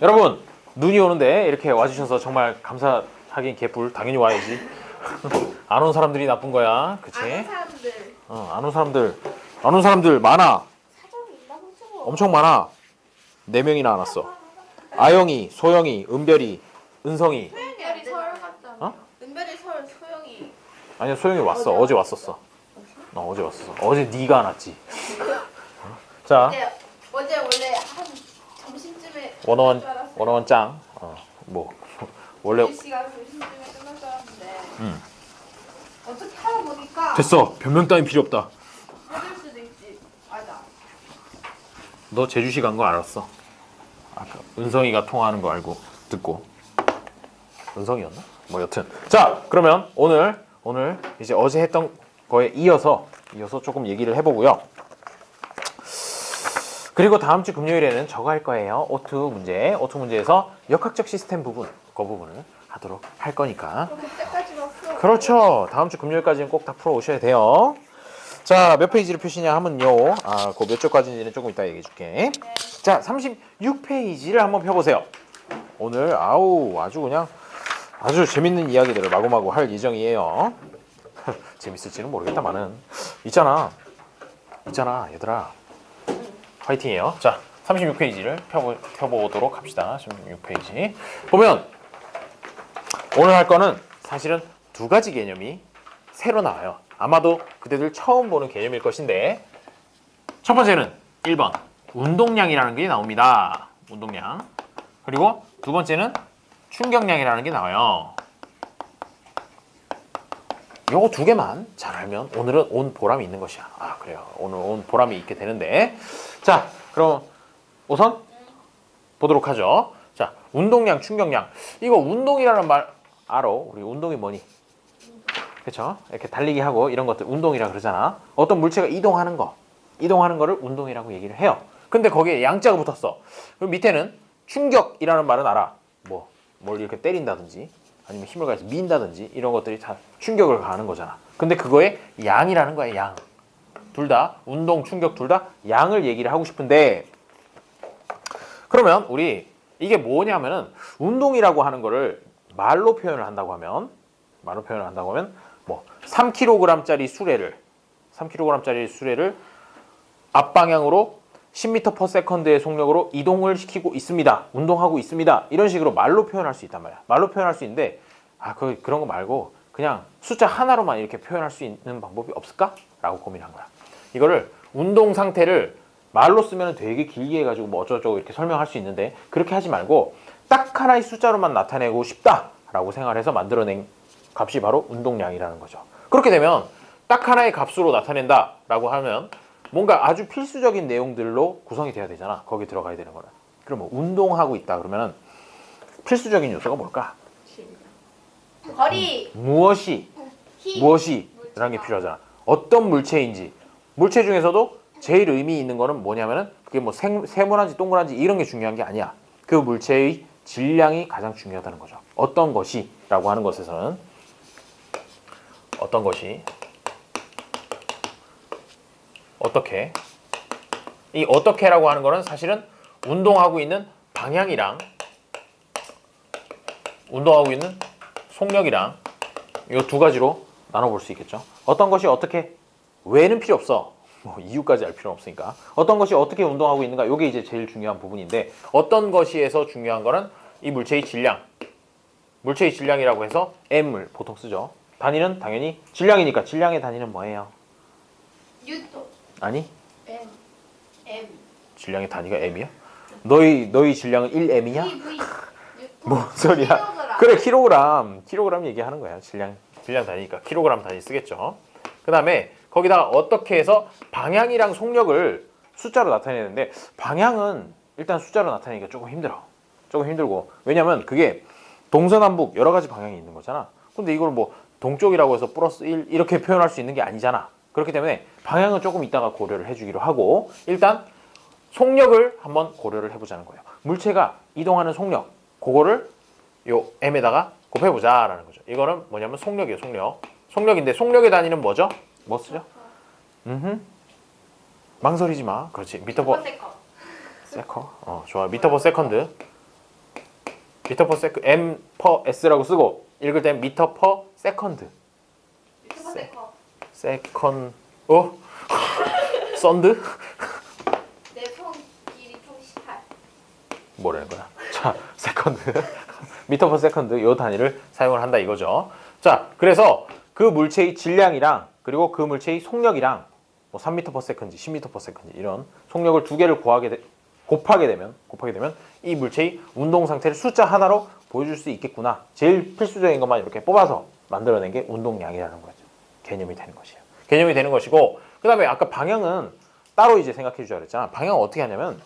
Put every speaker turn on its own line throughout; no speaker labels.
여러분 눈이 오는데 이렇게 와주셔서 정말 감사하긴 개뿔. 당연히 와야지. 안 온 사람들이 나쁜 거야, 그치?
아는 사람들.
안 온 사람들 많아.
사정이 있나 보죠.
엄청 많아. 4명이나 안 왔어. 아영이, 소영이, 은별이, 은성이.
은별이 서울 갔잖아.
어?
은별이 서울, 소영이.
아니야, 소영이 왔어. 어제 왔었어. 어제 왔었어. 어제 네가 안 왔지. 자,
어제 원래 한 점심쯤에
원어원
끝날 줄 알았어요.
원어원 짱. 뭐 원래
2시간 점심쯤에 끝날 줄 알았는데 어떻게 하다 보니까
됐어. 변명 따윈 필요 없다.
늦을 수도 있지. 맞아.
너 제주시 간 거 알았어. 아까 은성이가 통화하는 거 알고 듣고. 은성이었나? 뭐 여튼. 자, 그러면 오늘 이제 어제 했던 거에 이어서 조금 얘기를 해보고요. 그리고 다음 주 금요일에는 저거 할 거예요. 오투 문제에서 역학적 시스템 부분, 그 부분을 하도록 할 거니까.
그때까지만 풀어.
그렇죠. 다음 주 금요일까지는 꼭 다 풀어 오셔야 돼요. 자, 몇 페이지를 푸시냐 하면요. 그 몇 쪽까지인지는 조금 이따 얘기해 줄게.
네.
자, 36페이지를 한번 펴보세요. 오늘 아주 재밌는 이야기들을 마구마구 할 예정이에요. 재밌을지는 모르겠다마는. 있잖아 얘들아. 화이팅이에요. 자, 36페이지를 펴보도록 합시다. 36페이지 보면 오늘 할 거는 사실은 2가지 개념이 새로 나와요. 아마도 그대들 처음 보는 개념일 것인데, 첫 번째는 1번 운동량이라는 게 나옵니다. 운동량. 그리고 두 번째는 충격량이라는 게 나와요. 요거 2개만 잘 알면 오늘은 온 보람이 있는 것이야. 그래요. 오늘 온 보람이 있게 되는데, 자, 그럼 우선 보도록 하죠. 자, 운동량, 충격량. 이거 운동이라는 말 알아? 우리 운동이 뭐니? 그쵸? 이렇게 달리기 하고 이런 것들 운동이라 그러잖아. 어떤 물체가 이동하는 거를 운동이라고 얘기를 해요. 근데 거기에 양자가 붙었어. 그럼 밑에는 충격이라는 말은 알아. 뭘 이렇게 때린다든지 아니면 힘을 가해서 민다든지 이런 것들이 다 충격을 가하는 거잖아. 근데 그거에 양이라는 거야, 양. 둘 다 운동, 충격 둘 다 양을 얘기를 하고 싶은데, 그러면 우리 이게 뭐냐면은 운동이라고 하는 거를 말로 표현을 한다고 하면 3kg짜리 수레를 앞방향으로 10m/s의 속력으로 이동을 시키고 있습니다. 운동하고 있습니다. 이런 식으로 말로 표현할 수 있단 말이야. 말로 표현할 수 있는데 그런 거 말고 그냥 숫자 하나로만 이렇게 표현할 수 있는 방법이 없을까? 라고 고민한 거야. 이거를 운동 상태를 말로 쓰면 되게 길게 해가지고 뭐 어쩌고저쩌고 이렇게 설명할 수 있는데, 그렇게 하지 말고 딱 하나의 숫자로만 나타내고 싶다라고 생각을 해서 만들어낸 값이 바로 운동량이라는 거죠. 그렇게 되면 딱 하나의 값으로 나타낸다라고 하면 뭔가 아주 필수적인 내용들로 구성이 돼야 되잖아. 거기 들어가야 되는 거는. 그럼 운동하고 있다 그러면은 필수적인 요소가 뭘까?
거리.
무엇이라는 게 필요하잖아. 어떤 물체인지. 물체 중에서도 제일 의미 있는 거는 뭐냐면은 그게 뭐 세모난지 동그란지 이런 게 중요한 게 아니야. 그 물체의 질량이 가장 중요하다는 거죠. 어떤 것이라고 하는 것에서는 어떤 것이 어떻게, 이 어떻게라고 하는 거는 사실은 운동하고 있는 방향이랑 운동하고 있는 속력이랑 이 2가지로 나눠볼 수 있겠죠. 어떤 것이 어떻게, 왜는 필요 없어. 이유까지 알 필요는 없으니까. 어떤 것이 어떻게 운동하고 있는가, 이게 이제 제일 중요한 부분인데, 어떤 것이에서 중요한 거는 이 물체의 질량이라고 해서 M을 보통 쓰죠. 단위는 당연히 질량이니까 질량의 단위는 뭐예요?
뉴턴.
아니,
M.
질량의 단위가 M이야? 너희 질량은 1M이냐?
뉴턴.
뭔 소리야? 그래, 킬로그램 얘기하는 거야. 질량 단위니까 킬로그램 단위 쓰겠죠. 그 다음에 거기다가 어떻게 해서 방향이랑 속력을 숫자로 나타내는데, 방향은 일단 숫자로 나타내기가 조금 힘들고, 왜냐면 그게 동서남북 여러 가지 방향이 있는 거잖아. 근데 이걸 뭐 동쪽이라고 해서 +1 이렇게 표현할 수 있는 게 아니잖아. 그렇기 때문에 방향은 조금 이따가 고려를 해주기로 하고, 일단 속력을 한번 고려를 해보자는 거예요. 물체가 이동하는 속력, 그거를 요 m에다가 곱해보자라는 거죠. 이거는 뭐냐면 속력이에요. 속력인데 속력의 단위는 뭐죠? 뭐 쓰죠? 망설이지 마. 그렇지. 미터 퍼 세컨. 좋아. 미터 퍼 세컨드. 미터 퍼 세컨드, m per s라고 쓰고 읽을 땐 미터 퍼 세컨드.
유튜버 세커.
세컨 썬드?
내손 길이 총 18.
뭐라는 거야? 자, 세컨드. 미터 퍼 세컨드 요 단위를 사용을 한다 이거죠. 자, 그래서 그 물체의 질량이랑 그리고 그 물체의 속력이랑 뭐 3m per second, 10m per second 이런 속력을 두 개를 곱하게 되면 이 물체의 운동 상태를 숫자 하나로 보여줄 수 있겠구나. 제일 필수적인 것만 이렇게 뽑아서 만들어낸 게 운동량이라는 거죠. 개념이 되는 것이에요. 개념이 되는 것이고, 그 다음에 아까 방향은 따로 이제 생각해 주자 그랬잖아. 방향은 어떻게 하냐면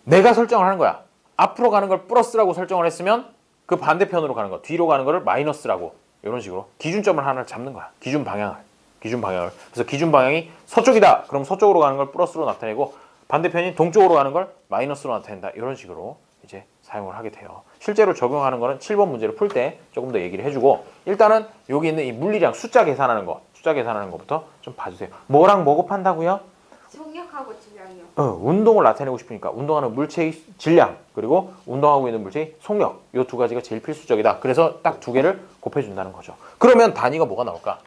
내가 설정을 하는 거야. 앞으로 가는 걸 플러스라고 설정을 했으면 그 반대편으로 가는 거, 뒤로 가는 거를 마이너스라고 이런 식으로 기준점을 하나를 잡는 거야. 기준 방향을. 그래서 기준 방향이 서쪽이다. 그럼 서쪽으로 가는 걸 플러스로 나타내고 반대편이 동쪽으로 가는 걸 마이너스로 나타낸다. 이런 식으로 이제 사용을 하게 돼요. 실제로 적용하는 거는 7번 문제를 풀 때 조금 더 얘기를 해주고, 일단은 여기 있는 이 물리량 숫자 계산하는 것부터 좀 봐주세요. 뭐랑 뭐 곱한다고요?
속력하고 질량이요.
운동을 나타내고 싶으니까 운동하는 물체의 질량 그리고 운동하고 있는 물체의 속력, 이 두 가지가 제일 필수적이다. 그래서 딱 두 개를 곱해준다는 거죠. 그러면 단위가 뭐가 나올까?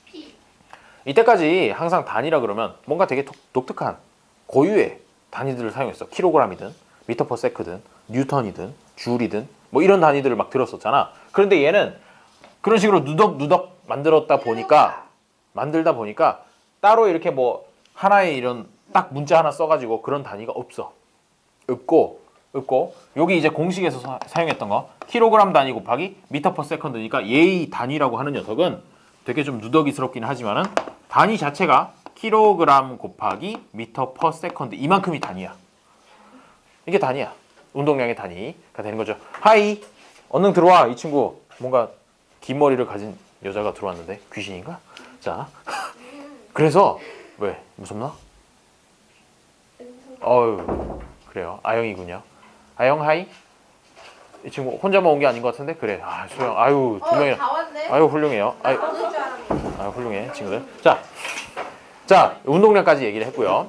P.
이때까지 항상 단위라 그러면 뭔가 되게 독특한 고유의 단위들을 사용했어. 킬로그램이든 미터 퍼 세크든 뉴턴이든 줄이든 뭐 이런 단위들을 막 들었었잖아. 그런데 얘는 그런 식으로 누덕누덕 만들다 보니까 따로 이렇게 뭐 하나의 이런 딱 문자 하나 써가지고 그런 단위가 없고 여기 이제 공식에서 사용했던 거 킬로그램 단위 곱하기 미터 퍼 세컨드니까 얘의 단위라고 하는 녀석은 되게 좀 누더기스럽긴 하지만은 단위 자체가 킬로그램 곱하기 미터 퍼 세컨드 이만큼이 단위야. 이게 단위야. 운동량의 단위가 되는 거죠. 하이, 얼른 들어와. 이 친구 뭔가 긴 머리를 가진 여자가 들어왔는데 귀신인가? 자, 그래서 왜 무섭나? 어유 그래요. 아영이군요. 아영 하이. 이 친구 혼자만 온 게 아닌 것 같은데 그래. 아 소영. 아유 두 명이나.
다 왔네.
아유 훌륭해요. 아유,
안 올 줄 알았네.
아유 훌륭해 친구들. 자 운동량까지 얘기를 했고요.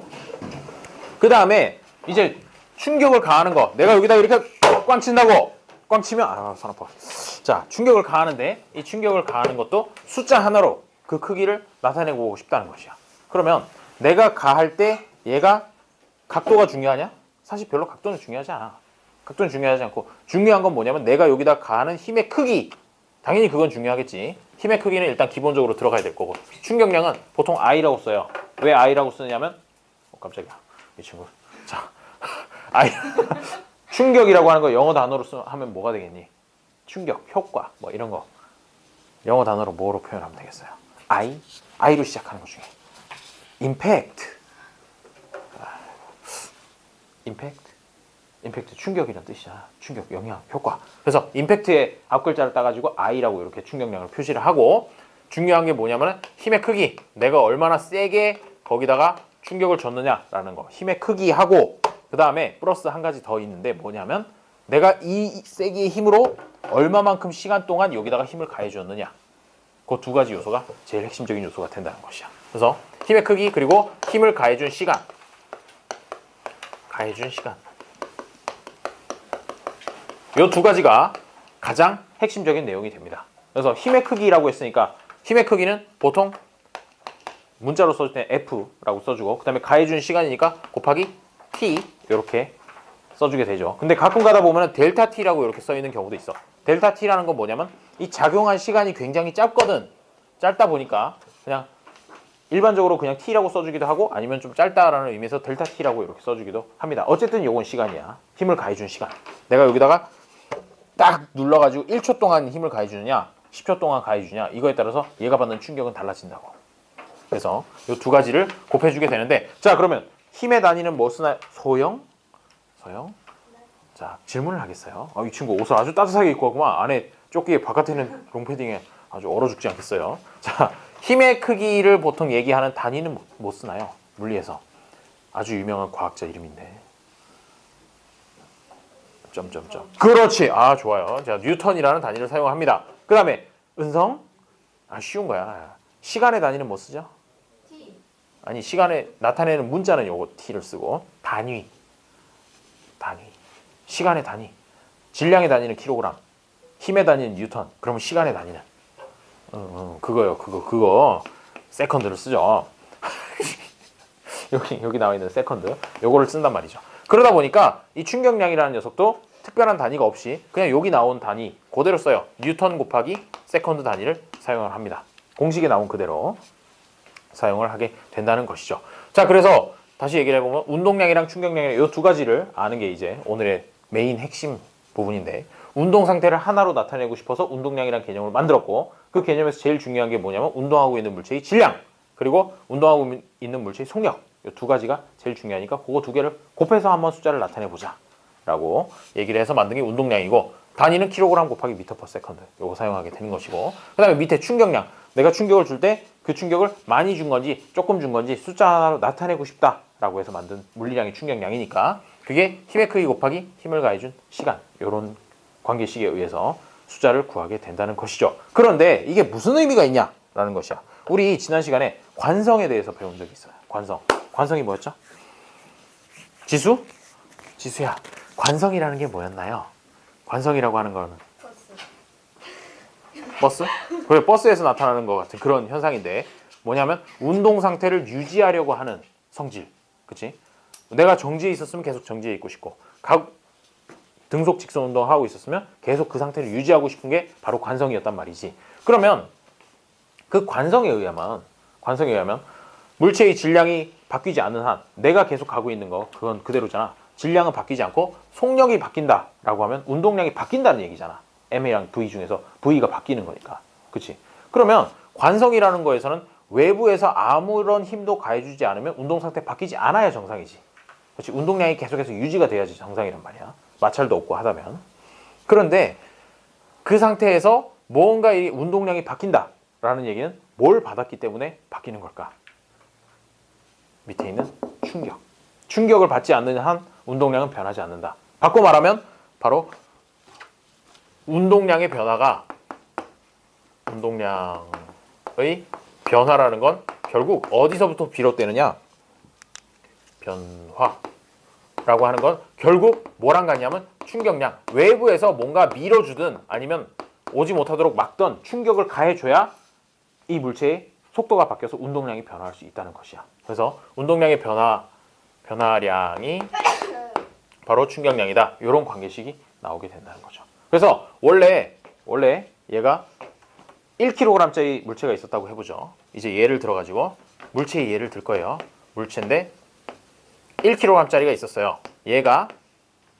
그 다음에 이제 충격을 가하는 거. 내가 여기다 이렇게 꽝 친다고. 꽝 치면 손 아파. 자 충격을 가하는데 이 충격을 가하는 것도 숫자 하나로 그 크기를 나타내고 보고 싶다는 것이야. 그러면 내가 가할 때 얘가 각도가 중요하냐? 사실 별로 각도는 중요하지 않아. 각도는 중요하지 않고 중요한 건 뭐냐면 내가 여기다 가하는 힘의 크기. 당연히 그건 중요하겠지. 힘의 크기는 일단 기본적으로 들어가야 될 거고 충격량은 보통 I라고 써요. 왜 I라고 쓰냐면 깜짝이야 이 친구. 자 I 충격이라고 하는 거 영어 단어로 하면 뭐가 되겠니? 충격, 효과 뭐 이런 거 영어 단어로 뭐로 표현하면 되겠어요? I로 시작하는 것 중에 impact 임팩트 충격이란 뜻이잖아. 충격, 영향, 효과. 그래서 임팩트의 앞글자를 따가지고 I라고 이렇게 충격량을 표시를 하고 중요한 게 뭐냐면 힘의 크기. 내가 얼마나 세게 거기다가 충격을 줬느냐라는 거. 힘의 크기하고 그 다음에 플러스 한 가지 더 있는데 뭐냐면 내가 이 세기의 힘으로 얼마만큼 시간 동안 여기다가 힘을 가해 주었느냐. 그 두 가지 요소가 제일 핵심적인 요소가 된다는 것이야. 그래서 힘의 크기 그리고 힘을 가해 준 시간. 이 두 가지가 가장 핵심적인 내용이 됩니다. 그래서 힘의 크기라고 했으니까 힘의 크기는 보통 문자로 써줄 때 F라고 써주고 그 다음에 가해준 시간이니까 곱하기 T 이렇게 써주게 되죠. 근데 가끔 가다 보면 델타 T라고 이렇게 써있는 경우도 있어. 델타 T라는 건 뭐냐면 이 작용한 시간이 굉장히 짧거든. 짧다 보니까 그냥 일반적으로 그냥 T라고 써주기도 하고 아니면 좀 짧다라는 의미에서 델타 T라고 이렇게 써주기도 합니다. 어쨌든 요건 시간이야. 힘을 가해준 시간. 내가 여기다가 딱 눌러가지고 1초 동안 힘을 가해주느냐 10초 동안 가해주느냐 이거에 따라서 얘가 받는 충격은 달라진다고. 그래서 이 두 가지를 곱해주게 되는데 자 그러면 힘의 단위는 뭐 쓰나요? 소형? 자 질문을 하겠어요. 이 친구 옷을 아주 따뜻하게 입고 왔구만. 안에 조끼에 바깥에는 롱패딩에 아주 얼어 죽지 않겠어요. 자 힘의 크기를 보통 얘기하는 단위는 뭐 쓰나요? 물리에서 아주 유명한 과학자 이름인데 점점점. 그렇지. 좋아요. 자 뉴턴이라는 단위를 사용합니다. 그 다음에 은성? 쉬운 거야. 시간의 단위는 뭐 쓰죠?
T.
아니 시간에 나타내는 문자는 요거 T를 쓰고 단위. 시간의 단위. 질량의 단위는 킬로그램, 힘의 단위는 뉴턴. 그러면 시간의 단위는 그거요. 그거 세컨드를 쓰죠. 여기 나와 있는 세컨드, 요거를 쓴단 말이죠. 그러다 보니까 이 충격량이라는 녀석도 특별한 단위가 없이 그냥 여기 나온 단위 그대로 써요. 뉴턴 곱하기 세컨드 단위를 사용을 합니다. 공식에 나온 그대로 사용을 하게 된다는 것이죠. 자, 그래서 다시 얘기를 해보면 운동량이랑 충격량이랑 이 두 가지를 아는 게 이제 오늘의 메인 핵심 부분인데, 운동 상태를 하나로 나타내고 싶어서 운동량이라는 개념을 만들었고, 그 개념에서 제일 중요한 게 뭐냐면 운동하고 있는 물체의 질량, 그리고 운동하고 있는 물체의 속력, 이 두 가지가 제일 중요하니까 그거 두 개를 곱해서 한번 숫자를 나타내 보자 라고 얘기를 해서 만든 게 운동량이고, 단위는 킬로그램 곱하기 미터 퍼 세컨드, 요거 사용하게 되는 것이고, 그 다음에 밑에 충격량, 내가 충격을 줄 때 그 충격을 많이 준 건지 조금 준 건지 숫자 하나로 나타내고 싶다 라고 해서 만든 물리량이 충격량이니까, 그게 힘의 크기 곱하기 힘을 가해준 시간, 요런 관계식에 의해서 숫자를 구하게 된다는 것이죠. 그런데 이게 무슨 의미가 있냐라는 것이야. 우리 지난 시간에 관성에 대해서 배운 적이 있어요. 관성이 뭐였죠? 지수야, 관성이라는 게 뭐였나요? 관성이라고 하는 거는 버스? 그래, 버스에서 나타나는 것 같은 그런 현상인데, 뭐냐면 운동 상태를 유지하려고 하는 성질, 그치? 내가 정지해 있었으면 계속 정지해 있고 싶고, 등속 직선 운동하고 있었으면 계속 그 상태를 유지하고 싶은 게 바로 관성이었단 말이지. 그러면 그 관성에 의하면 물체의 질량이 바뀌지 않는 한 내가 계속 가고 있는 거 그건 그대로잖아. 질량은 바뀌지 않고 속력이 바뀐다라고 하면 운동량이 바뀐다는 얘기잖아. M이랑 V 중에서 V가 바뀌는 거니까. 그치? 그러면 관성이라는 거에서는 외부에서 아무런 힘도 가해주지 않으면 운동 상태 바뀌지 않아야 정상이지. 그렇지? 운동량이 계속해서 유지가 돼야지 정상이란 말이야. 마찰도 없고 하다면. 그런데 그 상태에서 뭔가 이 운동량이 바뀐다라는 얘기는 뭘 받았기 때문에 바뀌는 걸까? 밑에 있는 충격을 받지 않는 한 운동량은 변하지 않는다. 바꿔 말하면 바로 운동량의 변화라는 건 결국 어디서부터 비롯되느냐? 변화라고 하는 건 결국 뭐랑 같냐면 충격량, 외부에서 뭔가 밀어주든 아니면 오지 못하도록 막던 충격을 가해줘야 이 물체의 속도가 바뀌어서 운동량이 변화할 수 있다는 것이야. 그래서 운동량의 변화량이 바로 충격량이다. 이런 관계식이 나오게 된다는 거죠. 그래서 원래 얘가 1kg짜리 물체가 있었다고 해보죠. 이제 예를 들어가지고 물체의 예를 들 거예요. 물체인데 1kg짜리가 있었어요. 얘가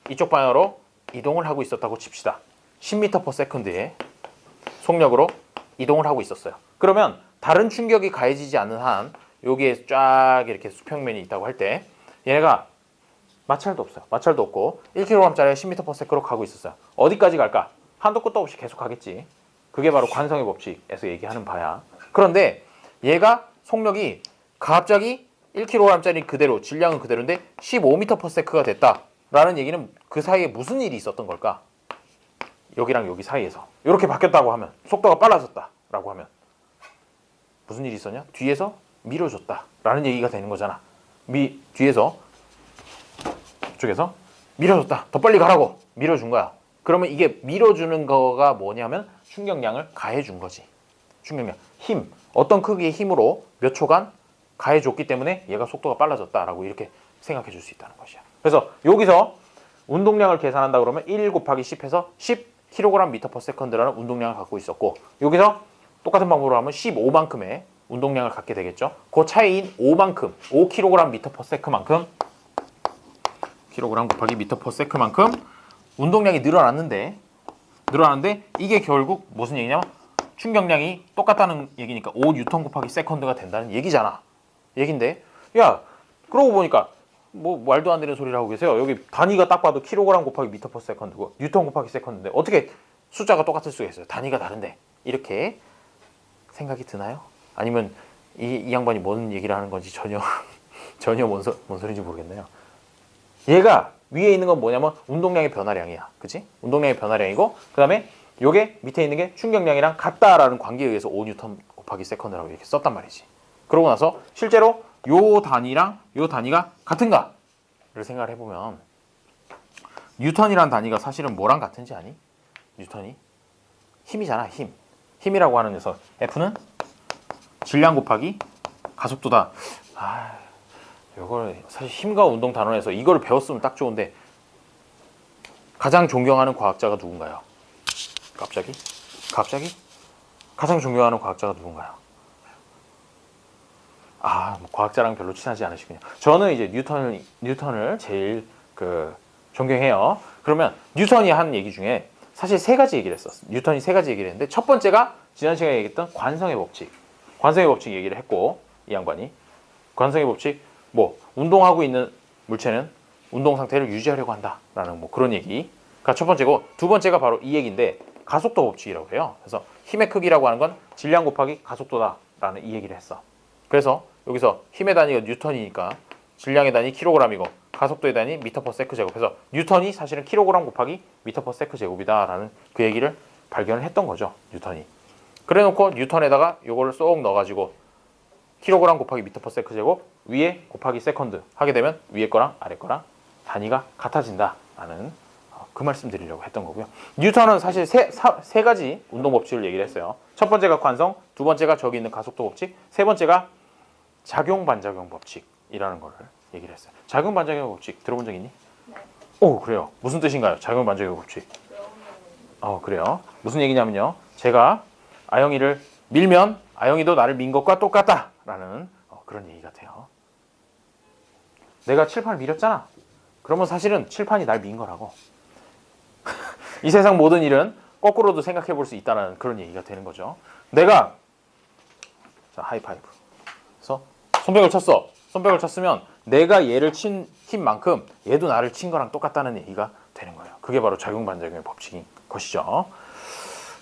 이쪽 방향으로 이동을 하고 있었다고 칩시다. 10m/s의 속력으로 이동을 하고 있었어요. 그러면 다른 충격이 가해지지 않는 한 여기에 쫙 이렇게 수평면이 있다고 할 때 얘네가 마찰도 없어요. 마찰도 없고 1kg짜리가 10m/s로 가고 있었어요. 어디까지 갈까? 한도 끝도 없이 계속 가겠지. 그게 바로 관성의 법칙에서 얘기하는 바야. 그런데 얘가 속력이 갑자기 1kg짜리 그대로, 질량은 그대로인데 15m/s가 됐다라는 얘기는 그 사이에 무슨 일이 있었던 걸까? 여기랑 여기 사이에서 이렇게 바뀌었다고 하면, 속도가 빨라졌다라고 하면 무슨 일이 있었냐? 뒤에서 밀어줬다라는 얘기가 되는 거잖아. 뒤에서 쪽에서 밀어줬다. 더 빨리 가라고 밀어준 거야. 그러면 이게 밀어주는 거가 뭐냐면 충격량을 가해준 거지. 충격량, 힘, 어떤 크기의 힘으로 몇 초간 가해줬기 때문에 얘가 속도가 빨라졌다라고 이렇게 생각해 줄 수 있다는 것이야. 그래서 여기서 운동량을 계산한다 그러면 1 곱하기 10해서 10kg/s라는 운동량을 갖고 있었고, 여기서 똑같은 방법으로 하면 15만큼의 운동량을 갖게 되겠죠. 그 차이인 5만큼, 5kg/s만큼 kg 곱하기 m/s만큼 운동량이 늘어났는데 이게 결국 무슨 얘기냐면 충격량이 똑같다는 얘기니까 5N 곱하기 세컨드가 된다는 얘기잖아. 얘긴데, 야, 그러고 보니까 뭐 말도 안 되는 소리를 하고 계세요. 여기 단위가 딱 봐도 kg 곱하기 m/s고 뉴턴 곱하기 세컨드인데 어떻게 숫자가 똑같을 수가 있어요? 단위가 다른데. 이렇게 생각이 드나요? 아니면 이 양반이 뭔 얘기를 하는 건지 전혀 뭔 소리인지 모르겠네요. 얘가 위에 있는 건 뭐냐면 운동량의 변화량이야. 그치? 운동량의 변화량이고, 그 다음에 요게 밑에 있는 게 충격량이랑 같다라는 관계에 의해서 5N 곱하기 세컨드라고 이렇게 썼단 말이지. 그러고 나서 실제로 요 단위랑 요 단위가 같은가를 생각을 해보면 뉴턴이란 단위가 사실은 뭐랑 같은지 아니? 뉴턴이 힘이잖아. 힘이라고 하는 녀석. F는 질량 곱하기 가속도다. 이걸 사실 힘과 운동 단원에서 이걸 배웠으면 딱 좋은데 가장 존경하는 과학자가 누군가요? 갑자기? 가장 존경하는 과학자가 누군가요? 뭐 과학자랑 별로 친하지 않으시군요. 저는 이제 뉴턴을 제일 존경해요. 그러면 뉴턴이 한 얘기 중에 사실 세 가지 얘기를 했었어. 뉴턴이 세 가지 얘기를 했는데 첫 번째가 지난 시간에 얘기했던 관성의 법칙 얘기를 했고, 이 양반이 관성의 법칙, 운동하고 있는 물체는 운동 상태를 유지하려고 한다라는 그런 얘기가 첫 번째고, 두 번째가 바로 이 얘기인데 가속도 법칙이라고 해요. 그래서 힘의 크기라고 하는 건 질량 곱하기 가속도다라는 이 얘기를 했어. 그래서 여기서 힘의 단위가 뉴턴이니까 질량의 단위 킬로그램이고 가속도의 단위 미터 퍼 세크 제곱. 그래서 뉴턴이 사실은 킬로그램 곱하기 미터 퍼 세크 제곱이다라는 그 얘기를 발견을 했던 거죠, 뉴턴이. 그래놓고 뉴턴에다가 요거를 쏙 넣어가지고 킬로그램 곱하기 미터 퍼 세크 제곱 위에 곱하기 세컨드 하게 되면 위에 거랑 아래 거랑 단위가 같아진다라는 그 말씀 드리려고 했던 거고요. 뉴턴은 사실 세 가지 운동 법칙을 얘기를 했어요. 첫 번째가 관성, 두 번째가 저기 있는 가속도 법칙, 세 번째가 작용 반작용 법칙이라는 거를 얘기를 했어요. 작용 반작용 법칙 들어본 적 있니?
네.
오, 그래요. 무슨 뜻인가요? 작용 반작용 법칙. 그래요. 무슨 얘기냐면요. 제가 아영이를 밀면 아영이도 나를 민 것과 똑같다라는 그런 얘기 같아요. 내가 칠판을 밀었잖아. 그러면 사실은 칠판이 날 민 거라고. 이 세상 모든 일은 거꾸로도 생각해 볼 수 있다는 그런 얘기가 되는 거죠. 내가 하이파이브. 그래서 손뼉을 쳤어. 손뼉을 쳤으면 내가 얘를 친 힘만큼 얘도 나를 친 거랑 똑같다는 얘기가 되는 거예요. 그게 바로 작용 반작용의 법칙인 것이죠.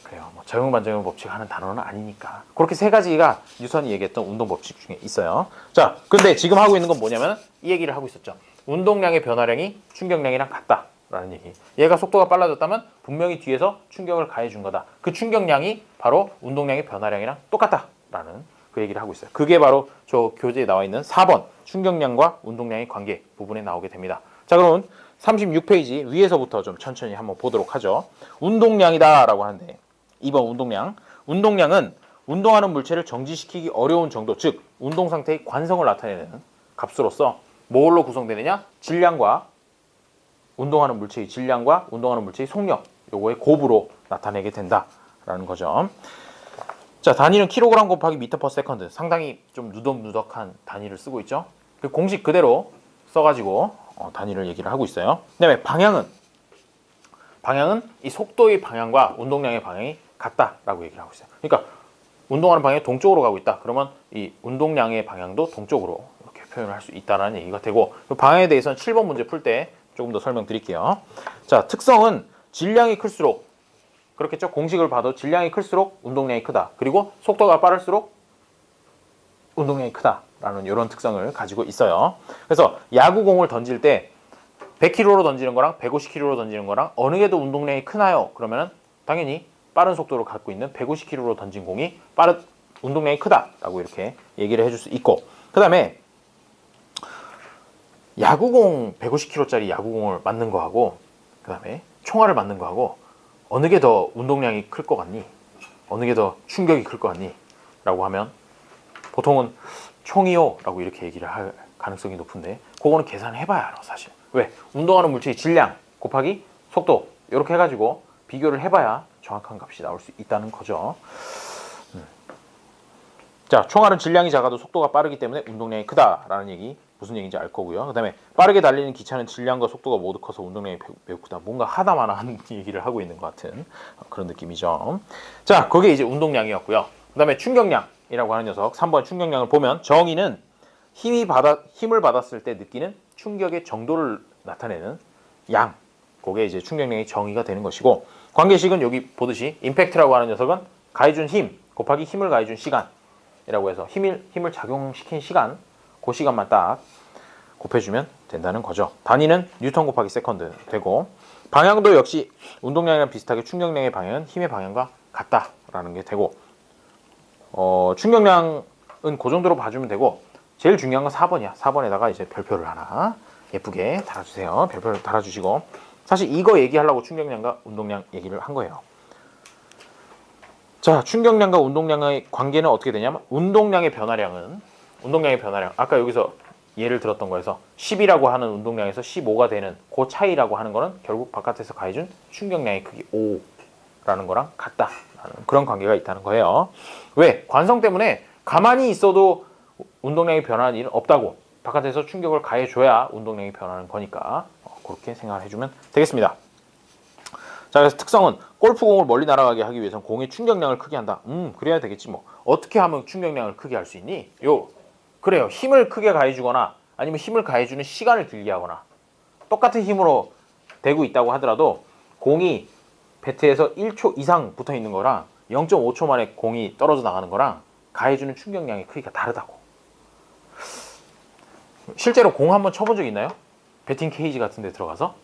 그래요. 작용 반작용 법칙 하는 단어는 아니니까. 그렇게 세 가지가 뉴턴이 얘기했던 운동 법칙 중에 있어요. 자, 근데 지금 하고 있는 건 뭐냐면 이 얘기를 하고 있었죠. 운동량의 변화량이 충격량이랑 같다라는 얘기. 얘가 속도가 빨라졌다면 분명히 뒤에서 충격을 가해 준 거다. 그 충격량이 바로 운동량의 변화량이랑 똑같다라는 그 얘기를 하고 있어요. 그게 바로 저 교재에 나와 있는 4번 충격량과 운동량의 관계 부분에 나오게 됩니다. 자, 그럼 36페이지 위에서부터 좀 천천히 한번 보도록 하죠. 운동량이다 라고 하는데 2번 운동량. 운동량은 운동하는 물체를 정지시키기 어려운 정도, 즉 운동 상태의 관성을 나타내는 값으로서 뭘로 구성되느냐? 질량과 운동하는 물체의 질량과 운동하는 물체의 속력, 요거의 곱으로 나타내게 된다라는 거죠. 자, 단위는 킬로그램 곱하기 미터 퍼 세컨드. 상당히 좀 누덕누덕한 단위를 쓰고 있죠. 그 공식 그대로 써가지고 단위를 얘기를 하고 있어요. 그다음에 방향은 이 속도의 방향과 운동량의 방향이 같다라고 얘기를 하고 있어요. 그러니까 운동하는 방향이 동쪽으로 가고 있다. 그러면 이 운동량의 방향도 동쪽으로 이렇게 표현을 할 수 있다는 얘기가 되고, 그 방향에 대해서는 7번 문제 풀 때 조금 더 설명드릴게요. 자, 특성은 질량이 클수록, 그렇겠죠? 공식을 봐도 질량이 클수록 운동량이 크다. 그리고 속도가 빠를수록 운동량이 크다라는 이런 특성을 가지고 있어요. 그래서 야구공을 던질 때 100km로 던지는 거랑 150km로 던지는 거랑 어느 게 더 운동량이 크나요? 그러면은 당연히 빠른 속도를 갖고 있는 150km로 던진 공이 운동량이 크다라고 이렇게 얘기를 해줄 수 있고, 그 다음에 야구공 150km짜리 야구공을 맞는 거하고 그 다음에 총알을 맞는 거하고 어느 게 더 운동량이 클 것 같니? 어느 게 더 충격이 클 것 같니? 라고 하면 보통은 총이요 라고 이렇게 얘기를 할 가능성이 높은데, 그거는 계산해봐야 알아 사실. 왜? 운동하는 물체의 질량 곱하기 속도 이렇게 해가지고 비교를 해봐야 정확한 값이 나올 수 있다는 거죠. 자, 총알은 질량이 작아도 속도가 빠르기 때문에 운동량이 크다라는 얘기 무슨 얘기인지 알 거고요. 그 다음에 빠르게 달리는 기차는 질량과 속도가 모두 커서 운동량이 매우 크다. 뭔가 하다마나 하는 얘기를 하고 있는 것 같은 그런 느낌이죠. 자, 그게 이제 운동량이었고요. 그 다음에 충격량이라고 하는 녀석 3번 충격량을 보면 정의는 힘을 받았을 때 느끼는 충격의 정도를 나타내는 양, 그게 이제 충격량의 정의가 되는 것이고, 관계식은 여기 보듯이 임팩트라고 하는 녀석은 가해준 힘 곱하기 힘을 가해준 시간이라고 해서 힘을 작용시킨 시간, 그 시간만 딱 곱해주면 된다는 거죠. 단위는 뉴턴 곱하기 세컨드 되고, 방향도 역시 운동량이랑 비슷하게 충격량의 방향은 힘의 방향과 같다라는 게 되고, 충격량은 그 정도로 봐주면 되고, 제일 중요한 건 4번이야. 4번에다가 이제 별표를 하나 예쁘게 달아주세요. 별표를 달아주시고, 사실 이거 얘기하려고 충격량과 운동량 얘기를 한 거예요. 자, 충격량과 운동량의 관계는 어떻게 되냐면 운동량의 변화량 아까 여기서 예를 들었던 거에서 10이라고 하는 운동량에서 15가 되는 그 차이라고 하는 거는 결국 바깥에서 가해준 충격량의 크기 5라는 거랑 같다라는 그런 관계가 있다는 거예요. 왜? 관성 때문에 가만히 있어도 운동량이 변하는 일은 없다고. 바깥에서 충격을 가해줘야 운동량이 변하는 거니까 그렇게 생각을 해주면 되겠습니다. 자, 그래서 특성은 골프공을 멀리 날아가게 하기 위해서는 공의 충격량을 크게 한다. 그래야 되겠지 뭐. 어떻게 하면 충격량을 크게 할 수 있니? 그래요. 힘을 크게 가해주거나 아니면 힘을 가해주는 시간을 길게 하거나 똑같은 힘으로 대고 있다고 하더라도 공이 배트에서 1초 이상 붙어 있는 거랑 0.5초 만에 공이 떨어져 나가는 거랑 가해주는 충격량의 크기가 다르다고. 실제로 공 한번 쳐본 적 있나요? 배팅 케이지 같은 데 들어가서?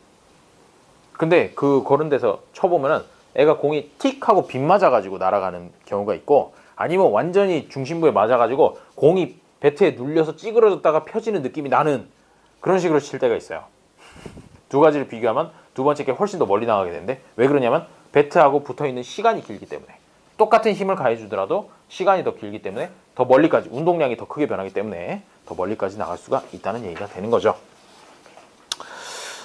근데 그런 데서 쳐보면은 애가 공이 틱 하고 빗 맞아가지고 날아가는 경우가 있고 아니면 완전히 중심부에 맞아가지고 공이 배트에 눌려서 찌그러졌다가 펴지는 느낌이 나는 그런 식으로 칠 때가 있어요. 두 가지를 비교하면 두 번째 게 훨씬 더 멀리 나가게 되는데 왜 그러냐면 배트하고 붙어있는 시간이 길기 때문에 똑같은 힘을 가해주더라도 시간이 더 길기 때문에 더 멀리까지 운동량이 더 크게 변하기 때문에 더 멀리까지 나갈 수가 있다는 얘기가 되는 거죠.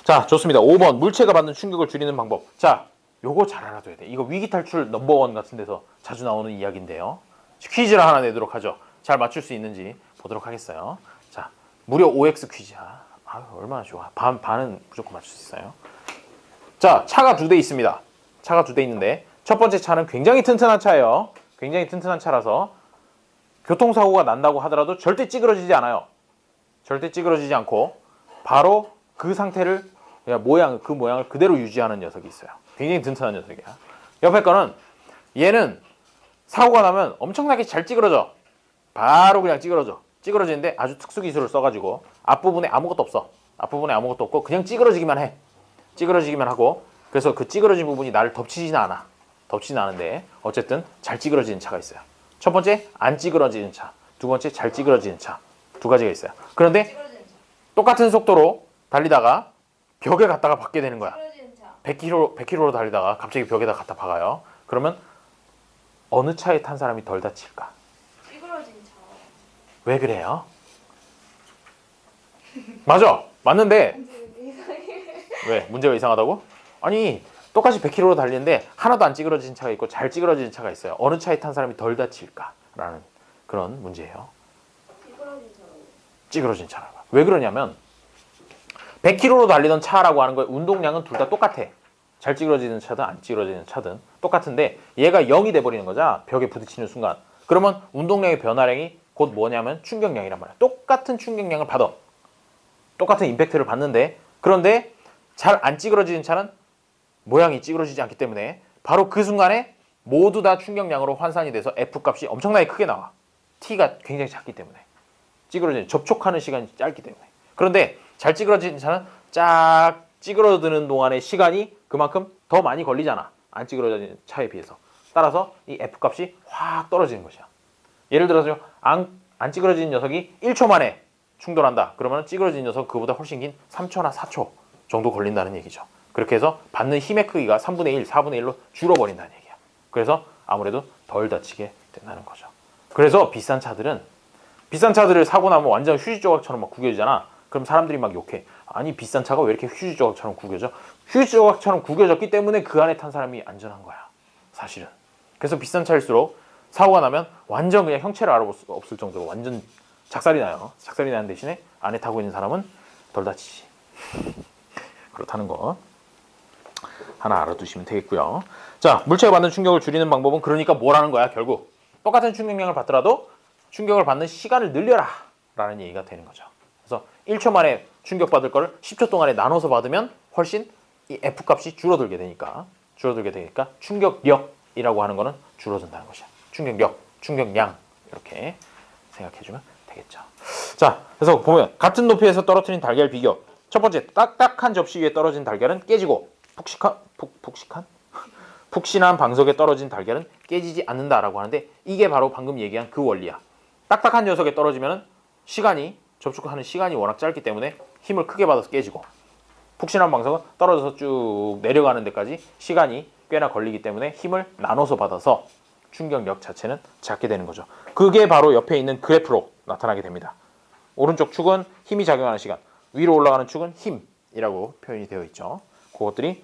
자, 좋습니다. 5번 물체가 받는 충격을 줄이는 방법. 자, 요거 잘 알아둬야 돼. 이거 위기탈출 넘버원 같은 데서 자주 나오는 이야기인데요. 퀴즈를 하나 내도록 하죠. 잘 맞출 수 있는지 보도록 하겠어요. 자, 무려 OX 퀴즈야. 얼마나 좋아. 반은 무조건 맞출 수 있어요. 자, 차가 2대 있습니다. 차가 2대 있는데 첫 번째 차는 굉장히 튼튼한 차예요. 굉장히 튼튼한 차라서 교통사고가 난다고 하더라도 절대 찌그러지지 않아요. 절대 찌그러지지 않고 바로 그 상태를 그 모양을 그대로 유지하는 녀석이 있어요. 굉장히 튼튼한 녀석이야. 옆에 거는 얘는 사고가 나면 엄청나게 잘 찌그러져. 바로 그냥 찌그러지는데 아주 특수 기술을 써가지고 앞부분에 아무것도 없어. 앞부분에 아무것도 없고 그냥 찌그러지기만 해. 찌그러지기만 하고 그래서 그 찌그러진 부분이 나를 덮치지는 않아. 덮치지는 않은데 어쨌든 잘 찌그러지는 차가 있어요. 첫 번째 안 찌그러지는 차, 두 번째 잘 찌그러지는 차, 두 가지가 있어요. 그런데 똑같은 속도로 달리다가 벽에 갖다가 박게 되는 거야. 100km로 달리다가 갑자기 벽에다 갖다 박아요. 그러면 어느 차에 탄 사람이 덜 다칠까?
찌그러진 차.
왜 그래요? 맞아. 맞는데 왜? 문제가 이상하다고? 아니 똑같이 100km로 달리는데 하나도 안 찌그러진 차가 있고 잘 찌그러진 차가 있어요. 어느 차에 탄 사람이 덜 다칠까라는 그런 문제예요. 찌그러진 차라고. 왜 그러냐면 100km로 달리던 차라고 하는 거에 운동량은 둘 다 똑같아. 잘 찌그러지는 차든 안 찌그러지는 차든 똑같은데 얘가 0이 돼버리는 거잖아. 벽에 부딪히는 순간. 그러면 운동량의 변화량이 곧 뭐냐면 충격량이란 말이야. 똑같은 충격량을 받아. 똑같은 임팩트를 받는데 그런데 잘 안 찌그러지는 차는 모양이 찌그러지지 않기 때문에 바로 그 순간에 모두 다 충격량으로 환산이 돼서 F값이 엄청나게 크게 나와. T가 굉장히 작기 때문에. 접촉하는 시간이 짧기 때문에. 그런데 잘 찌그러지는 차는 쫙 찌그러드는 동안의 시간이 그만큼 더 많이 걸리잖아. 안 찌그러지는 차에 비해서. 따라서 이 F값이 확 떨어지는 것이야. 예를 들어서 안 찌그러지는 녀석이 1초 만에 충돌한다. 그러면 찌그러진 녀석 그보다 훨씬 긴 3초나 4초 정도 걸린다는 얘기죠. 그렇게 해서 받는 힘의 크기가 3분의 1, 4분의 1로 줄어버린다는 얘기야. 그래서 아무래도 덜 다치게 된다는 거죠. 그래서 비싼 차들을 사고 나면 완전 휴지 조각처럼 막 구겨지잖아. 그럼 사람들이 막 욕해. 아니 비싼 차가 왜 이렇게 휴지 조각처럼 구겨져? 휴지 조각처럼 구겨졌기 때문에 그 안에 탄 사람이 안전한 거야. 사실은. 그래서 비싼 차일수록 사고가 나면 완전 그냥 형체를 알아볼 수가 없을 정도로 완전 작살이 나요. 작살이 나는 대신에 안에 타고 있는 사람은 덜 다치지. 그렇다는 거 하나 알아두시면 되겠고요. 자, 물체가 받는 충격을 줄이는 방법은 그러니까 뭐라는 거야 결국. 똑같은 충격량을 받더라도 충격을 받는 시간을 늘려라 라는 얘기가 되는 거죠. 그래서 1초 만에 충격받을 거를 10초 동안에 나눠서 받으면 훨씬 이 F값이 줄어들게 되니까 충격력이라고 하는 거는 줄어든다는 것이야. 충격력, 충격량 이렇게 생각해주면 되겠죠. 자, 그래서 보면 같은 높이에서 떨어뜨린 달걀 비교. 첫 번째, 딱딱한 접시 위에 떨어진 달걀은 깨지고 푹신한 방석에 떨어진 달걀은 깨지지 않는다라고 하는데 이게 바로 방금 얘기한 그 원리야. 딱딱한 녀석에 떨어지면 접촉하는 시간이 워낙 짧기 때문에 힘을 크게 받아서 깨지고 푹신한 방석은 떨어져서 쭉 내려가는 데까지 시간이 꽤나 걸리기 때문에 힘을 나눠서 받아서 충격력 자체는 작게 되는 거죠. 그게 바로 옆에 있는 그래프로 나타나게 됩니다. 오른쪽 축은 힘이 작용하는 시간, 위로 올라가는 축은 힘이라고 표현이 되어 있죠. 그것들이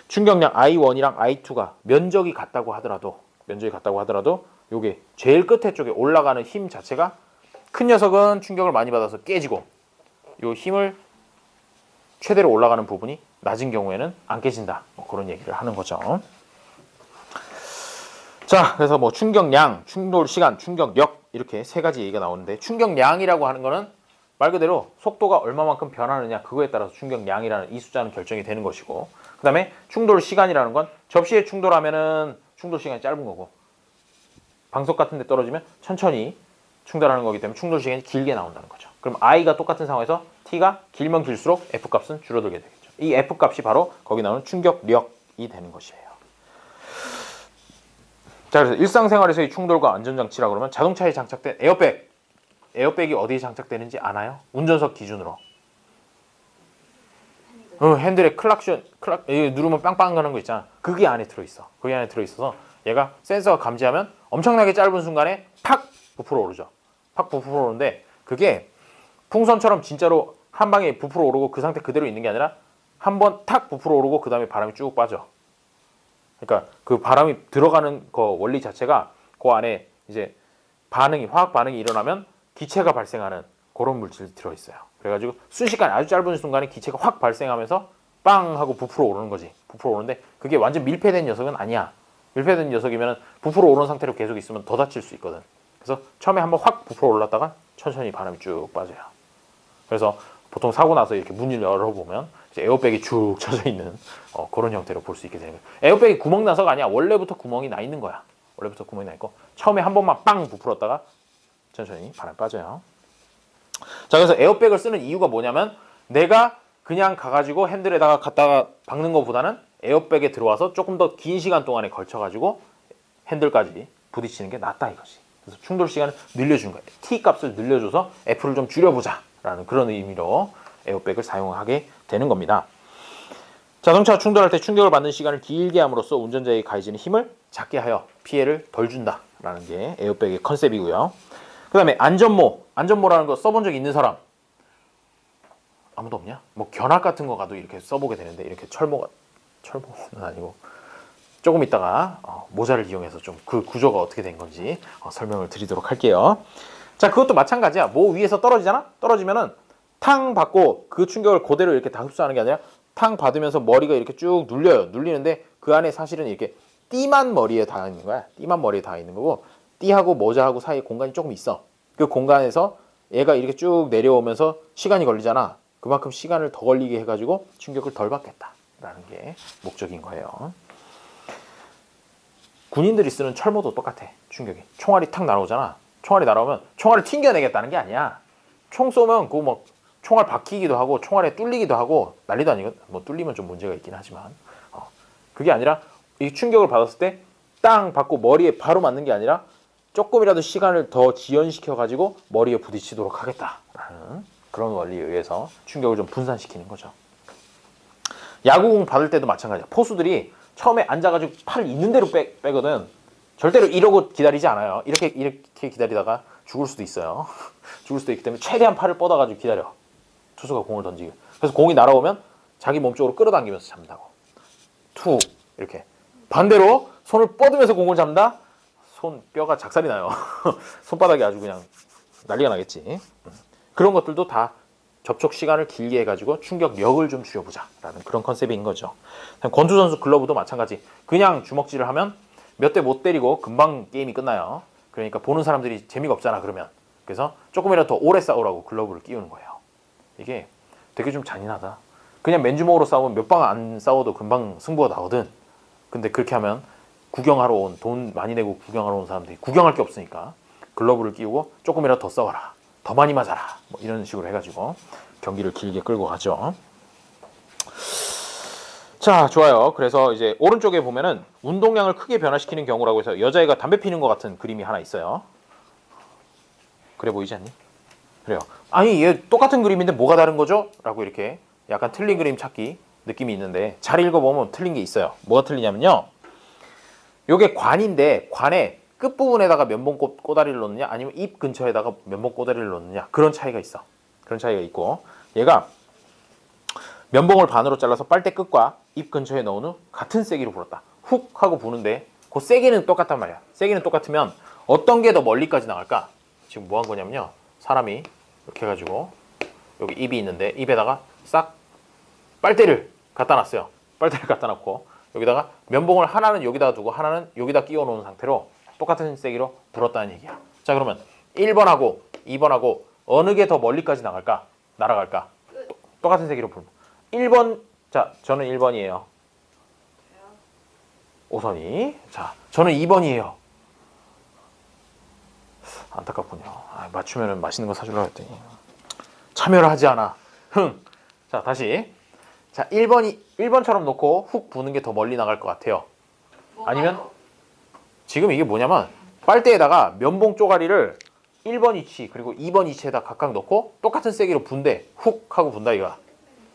충격량 I1이랑 I2가 면적이 같다고 하더라도 요게 제일 끝에 쪽에 올라가는 힘 자체가 큰 녀석은 충격을 많이 받아서 깨지고 요 힘을 최대로 올라가는 부분이 낮은 경우에는 안 깨진다. 뭐 그런 얘기를 하는 거죠. 자, 그래서 뭐 충격량, 충돌 시간, 충격력 이렇게 세 가지 얘기가 나오는데 충격량이라고 하는 거는 말 그대로 속도가 얼마만큼 변하느냐 그거에 따라서 충격량이라는 이 숫자는 결정이 되는 것이고 그 다음에 충돌 시간이라는 건 접시에 충돌하면은 충돌 시간이 짧은 거고 방석 같은 데 떨어지면 천천히 충돌하는 거기 때문에 충돌 시간이 길게 나온다는 거죠. 그럼 I가 똑같은 상황에서 T가 길면 길수록 F값은 줄어들게 되겠죠. 이 F값이 바로 거기 나오는 충격력이 되는 것이에요. 자, 그래서 일상생활에서의 충돌과 안전장치라 그러면 자동차에 장착된 에어백이 어디에 장착되는지 아나요? 운전석 기준으로. 핸들에 클락션 누르면 빵빵 가는 거 있잖아. 그게 안에 들어있어. 거기 안에 들어있어서 얘가 센서가 감지하면 엄청나게 짧은 순간에 팍 부풀어 오르죠. 팍 부풀어 오르는데 그게 풍선처럼 진짜로 한 방에 부풀어 오르고 그 상태 그대로 있는 게 아니라 한 번 탁 부풀어 오르고 그 다음에 바람이 쭉 빠져. 그러니까 그 바람이 들어가는 거 원리 자체가 그 안에 이제 화학 반응이 일어나면 기체가 발생하는 그런 물질이 들어있어요. 그래가지고 순식간에 아주 짧은 순간에 기체가 확 발생하면서 빵 하고 부풀어 오르는 거지. 부풀어 오르는데 그게 완전 밀폐된 녀석은 아니야. 밀폐된 녀석이면 부풀어 오르는 상태로 계속 있으면 더 다칠 수 있거든. 그래서 처음에 한번 확 부풀어 올랐다가 천천히 바람이 쭉 빠져요. 그래서 보통 사고 나서 이렇게 문을 열어보면 이제 에어백이 쭉 쳐져 있는 그런 형태로 볼 수 있게 되는 거예요. 에어백이 구멍 나서가 아니야. 원래부터 구멍이 나 있는 거야. 원래부터 구멍이 나 있고 처음에 한 번만 빵 부풀었다가 천천히 바람이 빠져요. 자, 그래서 에어백을 쓰는 이유가 뭐냐면 내가 그냥 가가지고 핸들에다가 갖다가 박는 것보다는 에어백에 들어와서 조금 더 긴 시간 동안에 걸쳐가지고 핸들까지 부딪히는 게 낫다 이거지. 그래서 충돌 시간을 늘려주는 거예요. T 값을 늘려줘서 F를 좀 줄여보자 라는 그런 의미로 에어백을 사용하게 되는 겁니다. 자동차가 충돌할 때 충격을 받는 시간을 길게 함으로써 운전자에게 가해지는 힘을 작게 하여 피해를 덜 준다라는 게 에어백의 컨셉이고요. 그 다음에 안전모라는 거 써본 적 있는 사람 아무도 없냐? 뭐 견학 같은 거 가도 이렇게 써보게 되는데 이렇게 철모는 아니고 조금 있다가 모자를 이용해서 좀 그 구조가 어떻게 된 건지 설명을 드리도록 할게요. 자, 그것도 마찬가지야. 뭐 위에서 떨어지잖아? 떨어지면은 탕 받고 그 충격을 그대로 이렇게 다 흡수하는 게 아니라 탕 받으면서 머리가 이렇게 쭉 눌려요. 눌리는데 그 안에 사실은 이렇게 띠만 머리에 닿아 있는 거야. 띠만 머리에 닿아 있는 거고 띠하고 모자하고 사이에 공간이 조금 있어. 그 공간에서 얘가 이렇게 쭉 내려오면서 시간이 걸리잖아. 그만큼 시간을 더 걸리게 해가지고 충격을 덜 받겠다라는 게 목적인 거예요. 군인들이 쓰는 철모도 똑같아. 충격이. 총알이 탁 날아오잖아. 총알이 날아오면 총알을 튕겨내겠다는 게 아니야. 총 쏘면 그거 뭐 총알 박히기도 하고 총알에 뚫리기도 하고 난리도 아니거든. 뭐 뚫리면 좀 문제가 있긴 하지만 그게 아니라 이 충격을 받았을 때 땅 받고 머리에 바로 맞는 게 아니라 조금이라도 시간을 더 지연시켜 가지고 머리에 부딪히도록 하겠다라는 그런 원리에 의해서 충격을 좀 분산시키는 거죠. 야구공 받을 때도 마찬가지야. 포수들이 처음에 앉아가지고 팔 있는 대로 빼거든. 절대로 이러고 기다리지 않아요. 이렇게 기다리다가 죽을 수도 있어요. 죽을 수도 있기 때문에 최대한 팔을 뻗어가지고 기다려. 투수가 공을 던지게. 그래서 공이 날아오면 자기 몸쪽으로 끌어당기면서 잡는다고. 툭 이렇게. 반대로 손을 뻗으면서 공을 잡는다. 손 뼈가 작살이 나요. 손바닥이 아주 그냥 난리가 나겠지. 그런 것들도 다 접촉 시간을 길게 해가지고 충격력을 좀 줄여보자라는 그런 컨셉인 거죠. 권투 선수 글러브도 마찬가지. 그냥 주먹질을 하면 몇 대 못 때리고 금방 게임이 끝나요. 그러니까 보는 사람들이 재미가 없잖아 그러면. 그래서 조금이라도 더 오래 싸우라고 글러브를 끼우는 거예요. 이게 되게 좀 잔인하다. 그냥 맨주먹으로 싸우면 몇 방 안 싸워도 금방 승부가 나거든. 근데 그렇게 하면 구경하러 온, 돈 많이 내고 구경하러 온 사람들이 구경할 게 없으니까 글러브를 끼우고 조금이라도 더 싸워라. 더 많이 맞아라. 뭐 이런 식으로 해가지고 경기를 길게 끌고 가죠. 자, 좋아요. 그래서 이제 오른쪽에 보면은 운동량을 크게 변화시키는 경우라고 해서 여자애가 담배 피는 것 같은 그림이 하나 있어요. 그래 보이지 않니? 그래요. 아니 얘 똑같은 그림인데 뭐가 다른 거죠? 라고 이렇게 약간 틀린 그림 찾기 느낌이 있는데 잘 읽어보면 틀린 게 있어요. 뭐가 틀리냐면요. 요게 관인데 관의 끝부분에다가 면봉 꼬다리를 놓느냐 아니면 입 근처에다가 면봉 꼬다리를 놓느냐 그런 차이가 있어. 그런 차이가 있고 얘가 면봉을 반으로 잘라서 빨대 끝과 입 근처에 넣은 후 같은 세기로 불었다. 훅 하고 부는데 그 세기는 똑같단 말이야. 세기는 똑같으면 어떤 게 더 멀리까지 나갈까? 지금 뭐 한 거냐면요. 사람이 이렇게 해가지고 여기 입이 있는데 입에다가 싹 빨대를 갖다 놨어요. 빨대를 갖다 놓고 여기다가 면봉을 하나는 여기다 두고 하나는 여기다 끼워 놓은 상태로 똑같은 세기로 불었다는 얘기야. 자 그러면 1번하고 2번하고 어느 게 더 멀리까지 나갈까? 날아갈까? 똑같은 세기로 불면 1번. 자 저는 1번이에요. 오선이. 자 저는 2번이에요. 안타깝군요. 맞추면 맛있는 거 사주려고 했더니 참여를 하지 않아. 흥. 자 다시. 자 1번처럼 놓고 훅 부는 게 더 멀리 나갈 것 같아요. 아니면 지금 이게 뭐냐면 빨대에다가 면봉 쪼가리를 1번 위치 그리고 2번 위치에다 각각 넣고 똑같은 세기로 분대. 훅 하고 분다 이거야.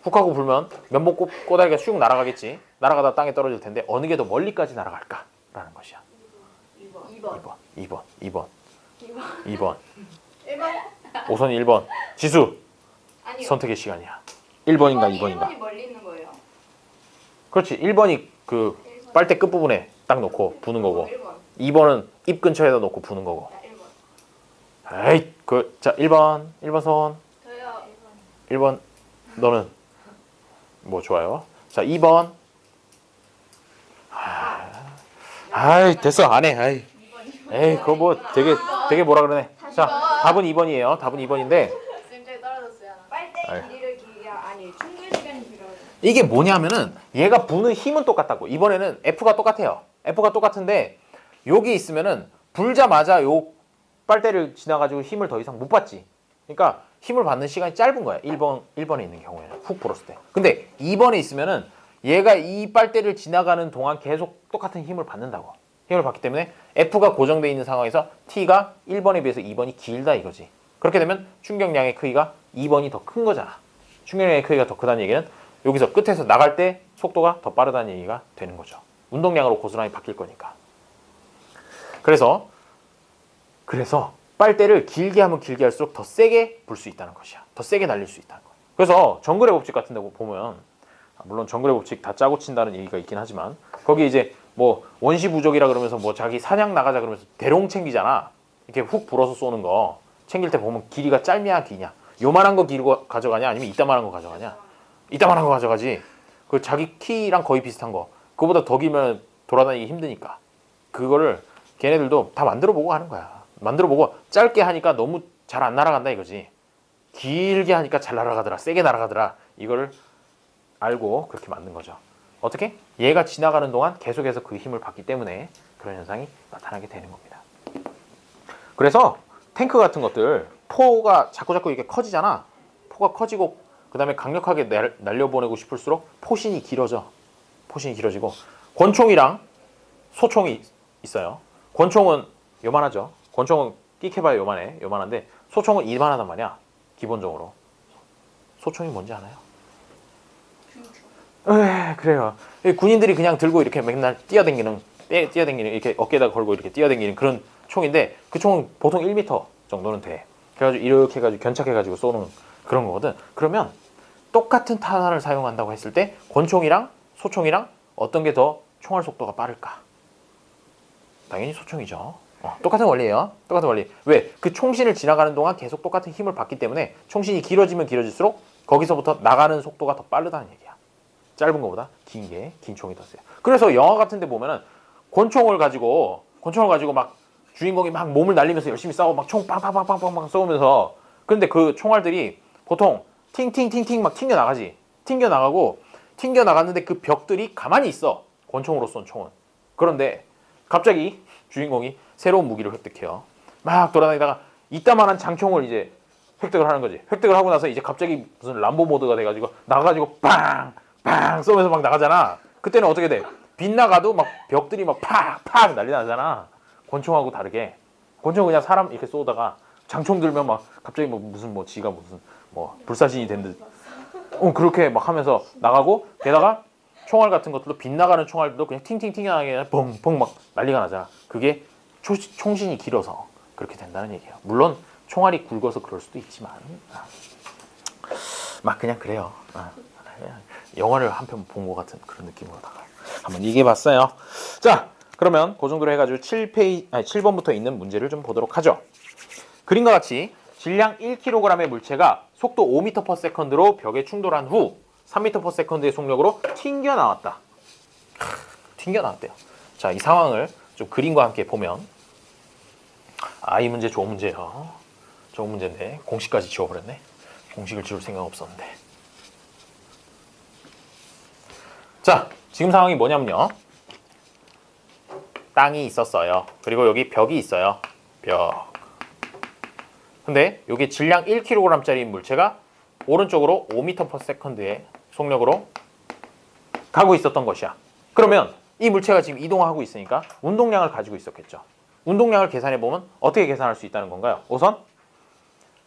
훅 하고 불면 면봉 꼬다리가 슉 날아가겠지. 날아가다 땅에 떨어질 텐데 어느 게 더 멀리까지 날아갈까? 라는 것이야. 2번.
1번.
오선 1번. 지수.
아니요.
선택의 시간이야. 1번인가 2번인가?
1번이 멀리 있는 거예요.
그렇지. 1번이 그 빨대 끝부분에 딱 놓고 부는 거고
1번.
2번은 입 근처에다 놓고 부는 거고.
나 1번.
에이, 자 1번 손.
저요.
1번 너는 뭐 좋아요? 자 2번. 아이 됐어 안 해. 아이. 에이 그거 뭐 되게 뭐라 그러네. 자 답은 2번이에요. 답은 2번인데
쌤 떨어졌어요.
아유.
빨대 길이를 길게 아니 충전 시간이 길어요.
이게 뭐냐면은 얘가 부는 힘은 똑같다고. 이번에는 F가 똑같아요. F가 똑같은데 여기 있으면은 불자마자 요 빨대를 지나가지고 힘을 더 이상 못 받지. 그러니까 힘을 받는 시간이 짧은 거야. 1번에 있는 경우에는 훅 불었을 때. 근데 2번에 있으면은 얘가 이 빨대를 지나가는 동안 계속 똑같은 힘을 받는다고. 힘을 받기 때문에 F가 고정되어 있는 상황에서 T가 1번에 비해서 2번이 길다 이거지. 그렇게 되면 충격량의 크기가 2번이 더 큰 거잖아. 충격량의 크기가 더 크다는 얘기는 여기서 끝에서 나갈 때 속도가 더 빠르다는 얘기가 되는 거죠. 운동량으로 고스란히 바뀔 거니까. 그래서 빨대를 길게 하면 길게 할수록 더 세게 불 수 있다는 것이야. 더 세게 날릴 수 있다는 거야. 그래서 정글의 법칙 같은 데 보면 물론 정글의 법칙 다 짜고 친다는 얘기가 있긴 하지만 거기 이제 뭐 원시 부족이라 그러면서 뭐 자기 사냥 나가자 그러면서 대롱 챙기잖아. 이렇게 훅 불어서 쏘는 거 챙길 때 보면 길이가 짧냐 기냐. 요만한 거 길고 가져가냐 아니면 이따만한 거 가져가냐. 이따만한 거 가져가지. 그 자기 키랑 거의 비슷한 거. 그거보다 더 길면 돌아다니기 힘드니까. 그거를 걔네들도 다 만들어 보고 하는 거야. 만들어 보고 짧게 하니까 너무 잘 안 날아간다 이거지. 길게 하니까 잘 날아가더라. 세게 날아가더라. 이거를 알고 그렇게 만든 거죠. 어떻게? 얘가 지나가는 동안 계속해서 그 힘을 받기 때문에 그런 현상이 나타나게 되는 겁니다. 그래서 탱크 같은 것들 포가 자꾸 이렇게 커지잖아. 포가 커지고 그 다음에 강력하게 날려보내고 싶을수록 포신이 길어져. 포신이 길어지고 권총이랑 소총이 있어요. 권총은 요만하죠. 권총은 끽해봐야 요만한데 소총은 이만하단 말이야. 기본적으로. 소총이 뭔지 아나요? 그래요. 군인들이 그냥 들고 이렇게 맨날 뛰어댕기는 이렇게 어깨에다 걸고 이렇게 뛰어댕기는 그런 총인데 그 총은 보통 1m 정도는 돼. 그래가지고 이렇게 해가지고 견착해가지고 쏘는 그런 거거든. 그러면 똑같은 탄환을 사용한다고 했을 때 권총이랑 소총이랑 어떤 게 더 총알 속도가 빠를까? 당연히 소총이죠. 똑같은 원리예요. 똑같은 원리. 왜? 그 총신을 지나가는 동안 계속 똑같은 힘을 받기 때문에 총신이 길어지면 길어질수록 거기서부터 나가는 속도가 더 빠르다는 얘기야. 짧은 것보다 긴 총이 더 세요. 그래서 영화 같은 데 보면은 권총을 가지고 막 주인공이 막 몸을 날리면서 열심히 싸우고 막 총 빵빵빵빵빵 쏘면서 근데 그 총알들이 보통 팅팅팅팅 막 튕겨나가지. 튕겨나갔는데 그 벽들이 가만히 있어. 권총으로 쏜 총은. 그런데 갑자기 주인공이 새로운 무기를 획득해요. 막 돌아다니다가 이따만한 장총을 이제 획득을 하는 거지. 획득을 하고 나서 이제 갑자기 무슨 람보 모드가 돼가지고 나가가지고 빵 쏘면서 막 나가잖아. 그때는 어떻게 돼? 빗나가도 막 벽들이 막 팍 난리 나잖아. 권총하고 다르게. 권총은 그냥 사람 이렇게 쏘다가 장총 들면 막 갑자기 뭐 무슨 뭐 지가 무슨 뭐 불사신이 된 듯 그렇게 막 하면서 나가고 게다가 총알 같은 것들도 빗나가는 총알들도 그냥 팅팅 튀어나가게 뻥뻥 막 난리가 나잖아. 그게 총신이 길어서 그렇게 된다는 얘기예요. 물론 총알이 굵어서 그럴 수도 있지만 막 그냥 그래요. 그냥 영화를 한 편 본 것 같은 그런 느낌으로다가 한번 얘기해봤어요. 자, 그러면 그 정도로 해가지고 7번부터 있는 문제를 좀 보도록 하죠. 그림과 같이 질량 1kg의 물체가 속도 5m/s로 벽에 충돌한 후 3m/s의 속력으로 튕겨 나왔다. 튕겨 나왔대요. 자, 이 상황을 좀 그림과 함께 보면 이 문제 좋은 문제예요. 좋은 문제인데 공식까지 지워버렸네. 공식을 지울 생각 없었는데. 자, 지금 상황이 뭐냐면요. 땅이 있었어요. 그리고 여기 벽이 있어요. 벽. 근데 여기 질량 1kg짜리 물체가 오른쪽으로 5m/s의 속력으로 가고 있었던 것이야. 그러면 이 물체가 지금 이동하고 있으니까 운동량을 가지고 있었겠죠. 운동량을 계산해 보면 어떻게 계산할 수 있다는 건가요? 우선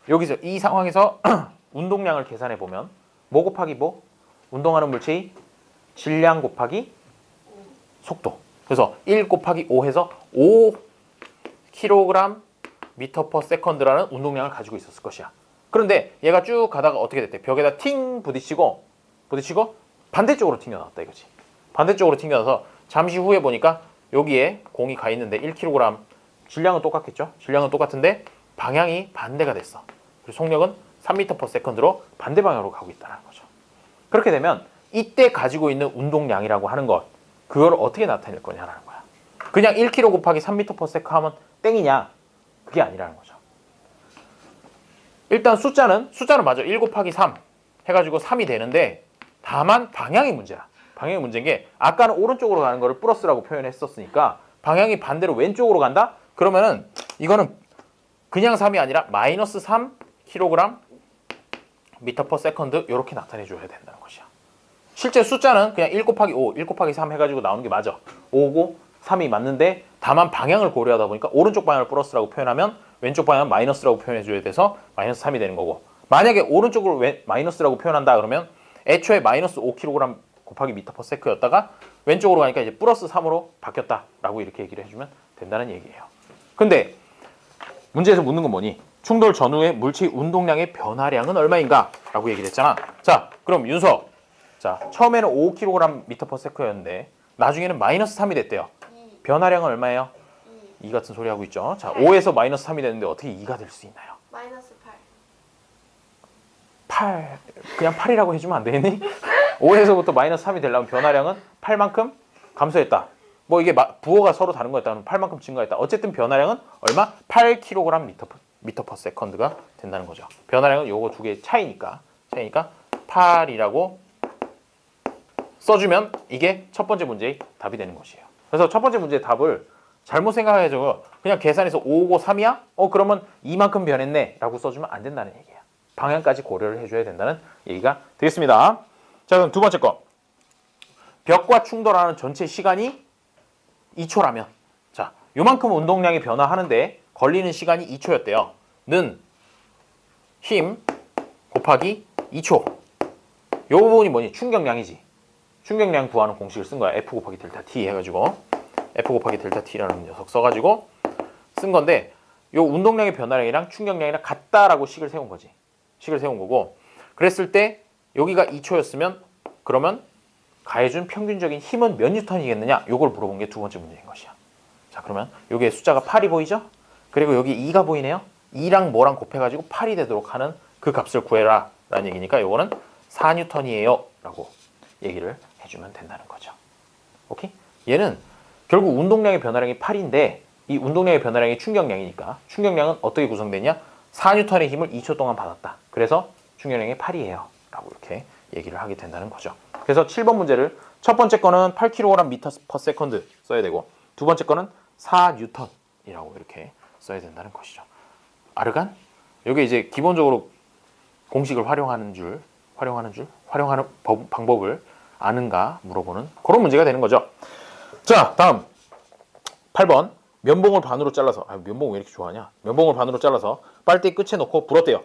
여기서 이 상황에서 운동량을 계산해 보면 뭐 곱하기 뭐? 운동하는 물체의 질량 곱하기 속도. 그래서 1 곱하기 5 해서 5kg m/s라는 운동량을 가지고 있었을 것이야. 그런데 얘가 쭉 가다가 어떻게 됐대? 벽에다 팅 부딪히고 반대쪽으로 튕겨나왔다 이거지. 반대쪽으로 튕겨나서 잠시 후에 보니까 여기에 공이 가 있는데 1kg 질량은 똑같겠죠? 질량은 똑같은데 방향이 반대가 됐어. 그리고 속력은 3m/s로 반대 방향으로 가고 있다는 거죠. 그렇게 되면 이때 가지고 있는 운동량이라고 하는 것, 그걸 어떻게 나타낼 거냐라는 거야. 그냥 1kg 곱하기 3m/s 하면 땡이냐? 그게 아니라는 거죠. 일단 숫자는 맞아. 1 곱하기 3 해가지고 3이 되는데 다만 방향이 문제야. 방향이 문제인 게 아까는 오른쪽으로 가는 거를 플러스라고 표현했었으니까 방향이 반대로 왼쪽으로 간다? 그러면은 이거는 그냥 3이 아니라 마이너스 3kg m/s 이렇게 나타내 줘야 된다는 것이야. 실제 숫자는 그냥 1 곱하기 5, 1 곱하기 3 해가지고 나오는 게 맞아. 5고 3이 맞는데 다만 방향을 고려하다 보니까 오른쪽 방향을 플러스라고 표현하면 왼쪽 방향은 마이너스라고 표현해줘야 돼서 마이너스 3이 되는 거고, 만약에 오른쪽으로 마이너스라고 표현한다 그러면 애초에 마이너스 5kg 곱하기 m/s였다가 왼쪽으로 가니까 이제 플러스 3으로 바뀌었다라고 이렇게 얘기를 해주면 된다는 얘기예요. 근데 문제에서 묻는 건 뭐니? 충돌 전후의 물체의 운동량의 변화량은 얼마인가? 라고 얘기를 했잖아. 자, 그럼 윤석. 자, 처음에는 5kg m/s였는데 나중에는 마이너스 3이 됐대요. 변화량은 얼마예요? 2 같은 소리 하고 있죠. 자, 5에서 마이너스 3이 됐는데 어떻게 2가 될 수 있나요?
마이너스 8.
8. 그냥 8이라고 해주면 안 되겠니? 5에서부터 마이너스 3이 되려면 변화량은 8만큼 감소했다. 뭐 이게 부호가 서로 다른 거였다면 8만큼 증가했다. 어쨌든 변화량은 얼마? 8kg m/s가 된다는 거죠. 변화량은 요거 두 개의 차이니까 8이라고 써주면 이게 첫 번째 문제의 답이 되는 것이에요. 그래서 첫 번째 문제의 답을 잘못 생각해가지고 그냥 계산해서 5고 3이야? 그러면 이만큼 변했네 라고 써주면 안 된다는 얘기야. 방향까지 고려를 해줘야 된다는 얘기가 되겠습니다. 자, 그럼 두 번째 거. 벽과 충돌하는 전체 시간이 2초라면, 자, 요만큼 운동량이 변화하는데 걸리는 시간이 2초였대요. 는 힘 곱하기 2초. 요 부분이 뭐니? 충격량이지. 충격량 구하는 공식을 쓴 거야. F 곱하기 델타 T 해가지고 F 곱하기 델타 T라는 녀석 써가지고 쓴 건데, 요 운동량의 변화량이랑 충격량이랑 같다라고 식을 세운 거지. 식을 세운 거고, 그랬을 때 여기가 2초였으면 그러면 가해준 평균적인 힘은 몇 뉴턴이겠느냐? 요걸 물어본 게 두 번째 문제인 것이야. 자, 그러면 여기에 숫자가 8이 보이죠? 그리고 여기 2가 보이네요. 2랑 뭐랑 곱해가지고 8이 되도록 하는 그 값을 구해라 라는 얘기니까 요거는 4뉴턴이에요 라고 얘기를 해주면 된다는 거죠. 오케이? 얘는 결국 운동량의 변화량이 8인데 이 운동량의 변화량이 충격량이니까 충격량은 어떻게 구성되냐? 4뉴턴의 힘을 2초 동안 받았다. 그래서 충격량이 8이에요 라고 이렇게 얘기를 하게 된다는 거죠. 그래서 7번 문제를 첫 번째 거는 8kg m/s 써야 되고 두 번째 거는 4뉴턴이라고 이렇게 써야 된다는 것이죠. 아르간? 이게 이제 기본적으로 공식을 활용하는 방법을 아는가 물어보는 그런 문제가 되는 거죠. 자, 다음 8번. 면봉을 반으로 잘라서, 면봉 왜 이렇게 좋아하냐? 면봉을 반으로 잘라서 빨대의 끝에 놓고 불었대요.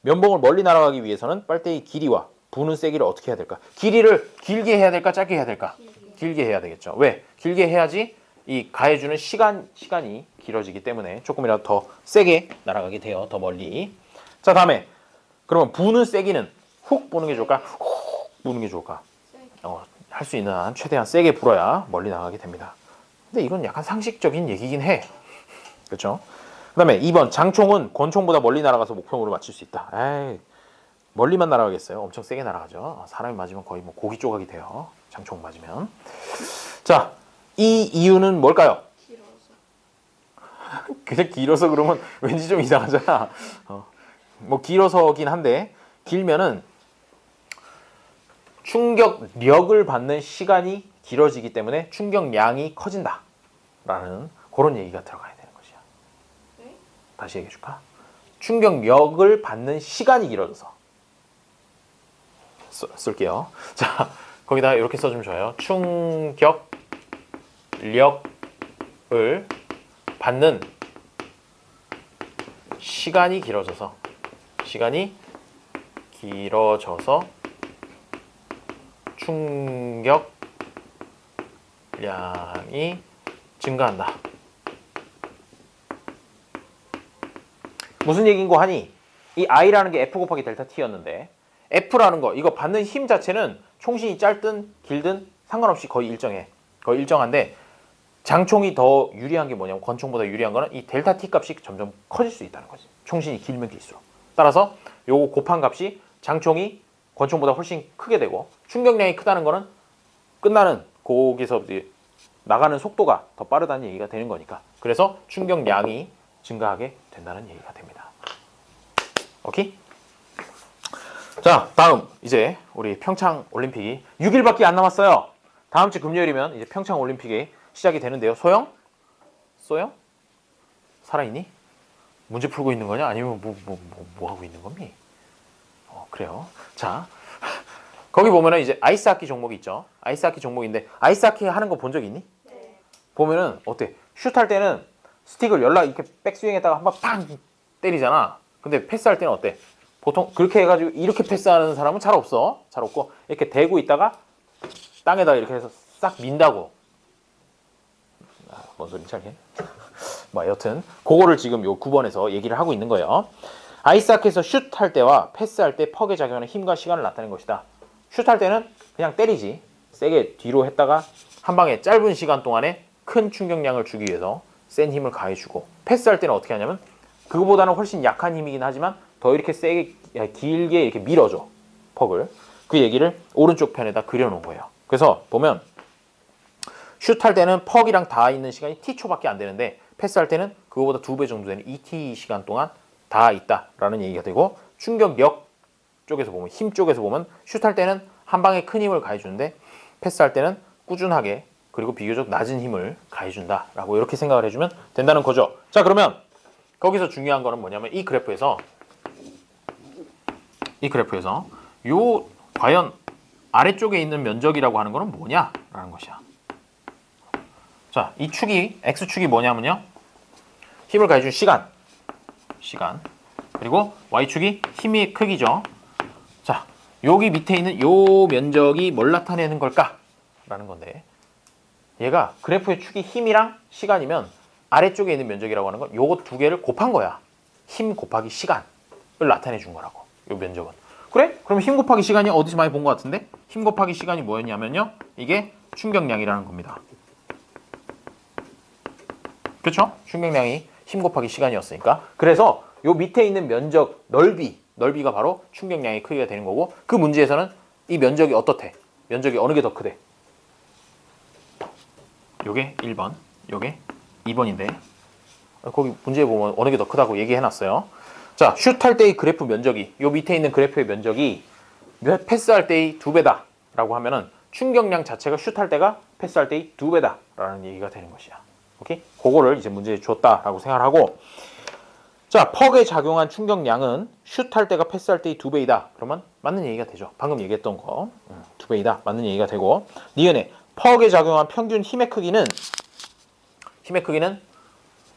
면봉을 멀리 날아가기 위해서는 빨대의 길이와 부는 세기를 어떻게 해야 될까? 길이를 길게 해야 될까? 짧게 해야 될까? 길게 해야 되겠죠. 왜? 길게 해야지 이 가해주는 시간이 길어지기 때문에 조금이라도 더 세게 날아가게 돼요. 더 멀리. 자, 다음에 그러면 부는 세기는 훅 부는 게 좋을까? 훅 부는 게 좋을까? 할 수 있는 한 최대한 세게 불어야 멀리 나가게 됩니다. 근데 이건 약간 상식적인 얘기긴 해. 그렇죠? 그 다음에 2번 장총은 권총보다 멀리 날아가서 목표물을 맞출 수 있다. 에이, 멀리만 날아가겠어요? 엄청 세게 날아가죠. 사람이 맞으면 거의 뭐 고기 조각이 돼요. 장총 맞으면. 자, 이 이유는 뭘까요?
길어서.
그냥 길어서 그러면 왠지 좀 이상하잖아. 뭐 길어서긴 한데 길면은 충격력을 받는 시간이 길어지기 때문에 충격량이 커진다 라는 그런 얘기가 들어가야 되는 것이야.
네?
다시 얘기해 줄까? 충격력을 받는 시간이 길어져서 쓸게요. 자, 거기다 이렇게 써주면 좋아요. 충격력을 받는 시간이 길어져서 충격량이 증가한다. 무슨 얘기인고 하니 이 I라는 게 F 곱하기 델타 T였는데 F라는 거 이거 받는 힘 자체는 총신이 짧든 길든 상관없이 거의 일정해. 거의 일정한데 장총이 더 유리한 게 뭐냐면 권총보다 유리한 거는 이 델타 T 값이 점점 커질 수 있다는 거지. 총신이 길면 길수록. 따라서 요거 곱한 값이 장총이 권총보다 훨씬 크게 되고 충격량이 크다는 거는 끝나는 거기서 나가는 속도가 더 빠르다는 얘기가 되는 거니까. 그래서 충격량이 증가하게 된다는 얘기가 됩니다. 오케이? 자, 다음 이제 우리 평창 올림픽이 6일밖에 안 남았어요. 다음 주 금요일이면 이제 평창 올림픽이 시작이 되는데요. 소영? 살아있니? 문제 풀고 있는 거냐? 아니면 뭐 하고 있는 겁니? 그래요. 자, 거기 보면은 이제 아이스하키 종목이 있죠. 아이스하키 종목인데 아이스하키 하는 거 본 적 있니?
네.
보면은 어때? 슛할 때는 스틱을 연락 이렇게 백스윙했다가 한번 팡 때리잖아. 근데 패스할 때는 어때? 보통 그렇게 해가지고 이렇게 패스하는 사람은 잘 없어. 잘 없고 이렇게 대고 있다가 땅에다 이렇게 해서 싹 민다고. 뭔 소리인지 알게? 뭐 여튼 그거를 지금 요 9번에서 얘기를 하고 있는 거예요. 아이스하키에서 슛할 때와 패스할 때 퍽에 작용하는 힘과 시간을 나타내는 것이다. 슛할 때는 그냥 때리지. 세게 뒤로 했다가 한 방에 짧은 시간 동안에 큰 충격량을 주기 위해서 센 힘을 가해주고 패스할 때는 어떻게 하냐면 그거보다는 훨씬 약한 힘이긴 하지만 더 이렇게 세게 길게 이렇게 밀어줘. 퍽을. 그 얘기를 오른쪽 편에다 그려놓은 거예요. 그래서 보면 슛할 때는 퍽이랑 닿아 있는 시간이 t초밖에 안 되는데 패스할 때는 그거보다 2배 정도 되는 2t 시간 동안 닿아 있다라는 얘기가 되고 충격력 쪽에서 보면 힘 쪽에서 보면 슛할 때는 한 방에 큰 힘을 가해주는데 패스할 때는 꾸준하게 그리고 비교적 낮은 힘을 가해준다라고 이렇게 생각을 해주면 된다는 거죠. 자, 그러면 거기서 중요한 거는 뭐냐면 이 그래프에서 요 과연 아래쪽에 있는 면적이라고 하는 거는 뭐냐라는 것이야. 자, 이 축이 x축이 뭐냐면요. 힘을 가해준 시간. 그리고 y축이 힘의 크기죠. 자, 여기 밑에 있는 요 면적이 뭘 나타내는 걸까? 라는 건데 얘가 그래프의 축이 힘이랑 시간이면 아래쪽에 있는 면적이라고 하는 건 요거 두 개를 곱한 거야. 힘 곱하기 시간을 나타내 준 거라고. 요 면적은. 그래? 그럼 힘 곱하기 시간이 어디서 많이 본 것 같은데? 힘 곱하기 시간이 뭐였냐면요. 이게 충격량이라는 겁니다. 그렇죠? 충격량이 힘 곱하기 시간이었으니까. 그래서 요 밑에 있는 면적 넓이가 바로 충격량의 크기가 되는 거고 그 문제에서는 이 면적이 어떻대? 면적이 어느 게 더 크대? 요게 1번, 요게 2번인데 거기 문제에 보면 어느 게 더 크다고 얘기해놨어요. 자, 슛할 때의 그래프 면적이 요 밑에 있는 그래프의 면적이 패스할 때의 2배다 라고 하면은 충격량 자체가 슛할 때가 패스할 때의 2배다 라는 얘기가 되는 것이야. 오케이? 그거를 이제 문제에 줬다라고 생각하고 자, 퍽에 작용한 충격량은 슛할 때가 패스할 때의 2배이다. 그러면 맞는 얘기가 되죠. 방금 얘기했던 거 2배이다. 맞는 얘기가 되고 니은에 퍽에 작용한 평균 힘의 크기는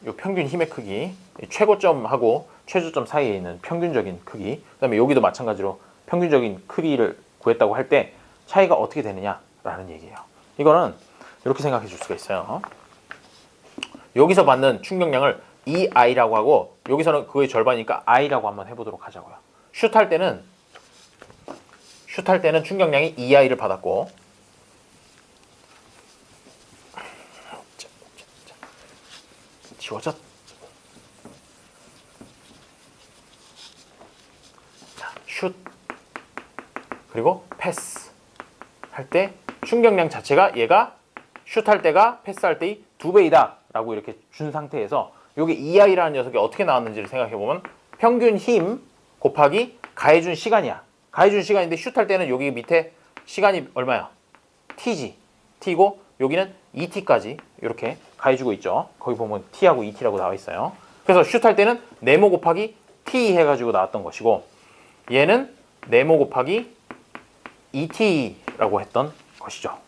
요 평균 힘의 크기 최고점하고 최저점 사이에 있는 평균적인 크기 그 다음에 여기도 마찬가지로 평균적인 크기를 구했다고 할 때 차이가 어떻게 되느냐라는 얘기예요. 이거는 이렇게 생각해 줄 수가 있어요. 여기서 받는 충격량을 EI라고 하고 여기서는 그거의 절반이니까 I라고 한번 해보도록 하자고요. 슛할 때는 충격량이 EI를 받았고 지워져. 자, 슛 그리고 패스 할 때 충격량 자체가 얘가 슛할 때가 패스할 때의 2배이다 라고 이렇게 준 상태에서 여기 EI라는 녀석이 어떻게 나왔는지를 생각해보면 평균 힘 곱하기 가해준 시간이야. 가해준 시간인데 슛할 때는 여기 밑에 시간이 얼마야? T지. T고 여기는 ET까지 이렇게 가해주고 있죠. 거기 보면 T하고 ET라고 나와 있어요. 그래서 슛할 때는 네모 곱하기 T 해가지고 나왔던 것이고 얘는 네모 곱하기 ET라고 했던 것이죠.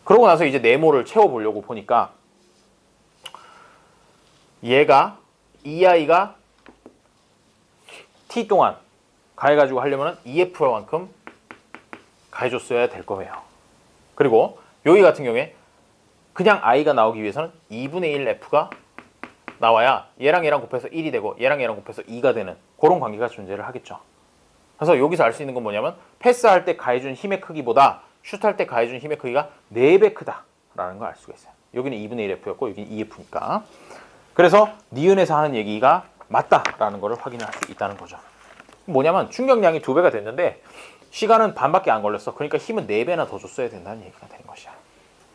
그러고 나서 이제 네모를 채워보려고 보니까 얘가 EI가 T 동안 가해가지고 하려면 EF만큼 가해줬어야 될 거예요. 그리고 여기 같은 경우에 그냥 I가 나오기 위해서는 2분의 1 F가 나와야 얘랑 얘랑 곱해서 1이 되고 얘랑 얘랑 곱해서 2가 되는 그런 관계가 존재를 하겠죠. 그래서 여기서 알 수 있는 건 뭐냐면 패스할 때 가해준 힘의 크기보다 슛할 때 가해준 힘의 크기가 4배 크다라는 걸 알 수가 있어요. 여기는 2분의 1 F였고 여기는 2F니까. 그래서 니은에서 하는 얘기가 맞다라는 걸 확인할 수 있다는 거죠. 뭐냐면 충격량이 2배가 됐는데 시간은 반밖에 안 걸렸어. 그러니까 힘은 4배나 더 줬어야 된다는 얘기가 되는 것이야.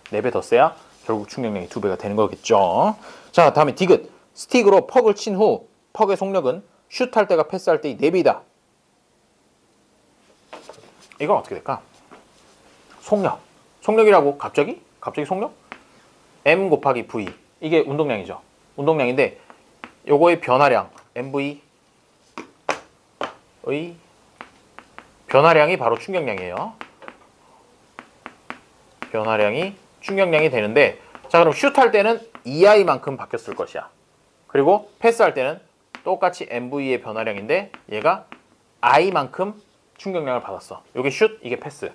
4배 더 써야 결국 충격량이 2배가 되는 거겠죠. 자, 다음에 디귿. 스틱으로 퍽을 친 후 퍽의 속력은 슛할 때가 패스할 때의 4배이다. 이건 어떻게 될까? 속력. 속력이라고 갑자기? 갑자기 속력? M 곱하기 V. 이게 운동량이죠. 운동량인데 요거의 변화량 MV의 변화량이 바로 충격량이에요. 변화량이 충격량이 되는데 자 그럼 슛할 때는 EI만큼 바뀌었을 것이야. 그리고 패스할 때는 똑같이 MV의 변화량인데 얘가 I만큼 충격량을 받았어. 이게 슛, 이게 패스.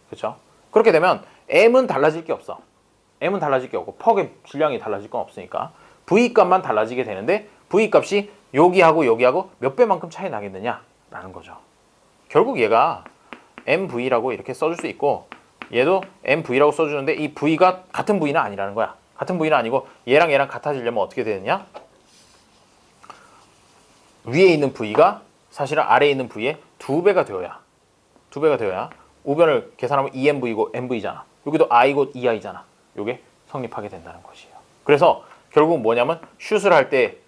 그렇죠? 그렇게 되면 M은 달라질 게 없어. M은 달라질 게 없고 퍽의 질량이 달라질 건 없으니까 V 값만 달라지게 되는데 V 값이 여기하고 여기하고 몇 배만큼 차이 나겠느냐라는 거죠. 결국 얘가 MV라고 이렇게 써줄 수 있고 얘도 MV라고 써주는데 이 V가 같은 V는 아니라는 거야. 같은 V는 아니고 얘랑 얘랑 같아지려면 어떻게 되느냐? 위에 있는 V가 사실은 아래에 있는 V의 2배가 되어야 우변을 계산하면 EMV고 MV잖아. 여기도 I고 EI잖아. 이게 성립하게 된다는 것이에요. 그래서 결국 뭐냐면 슛을 할 때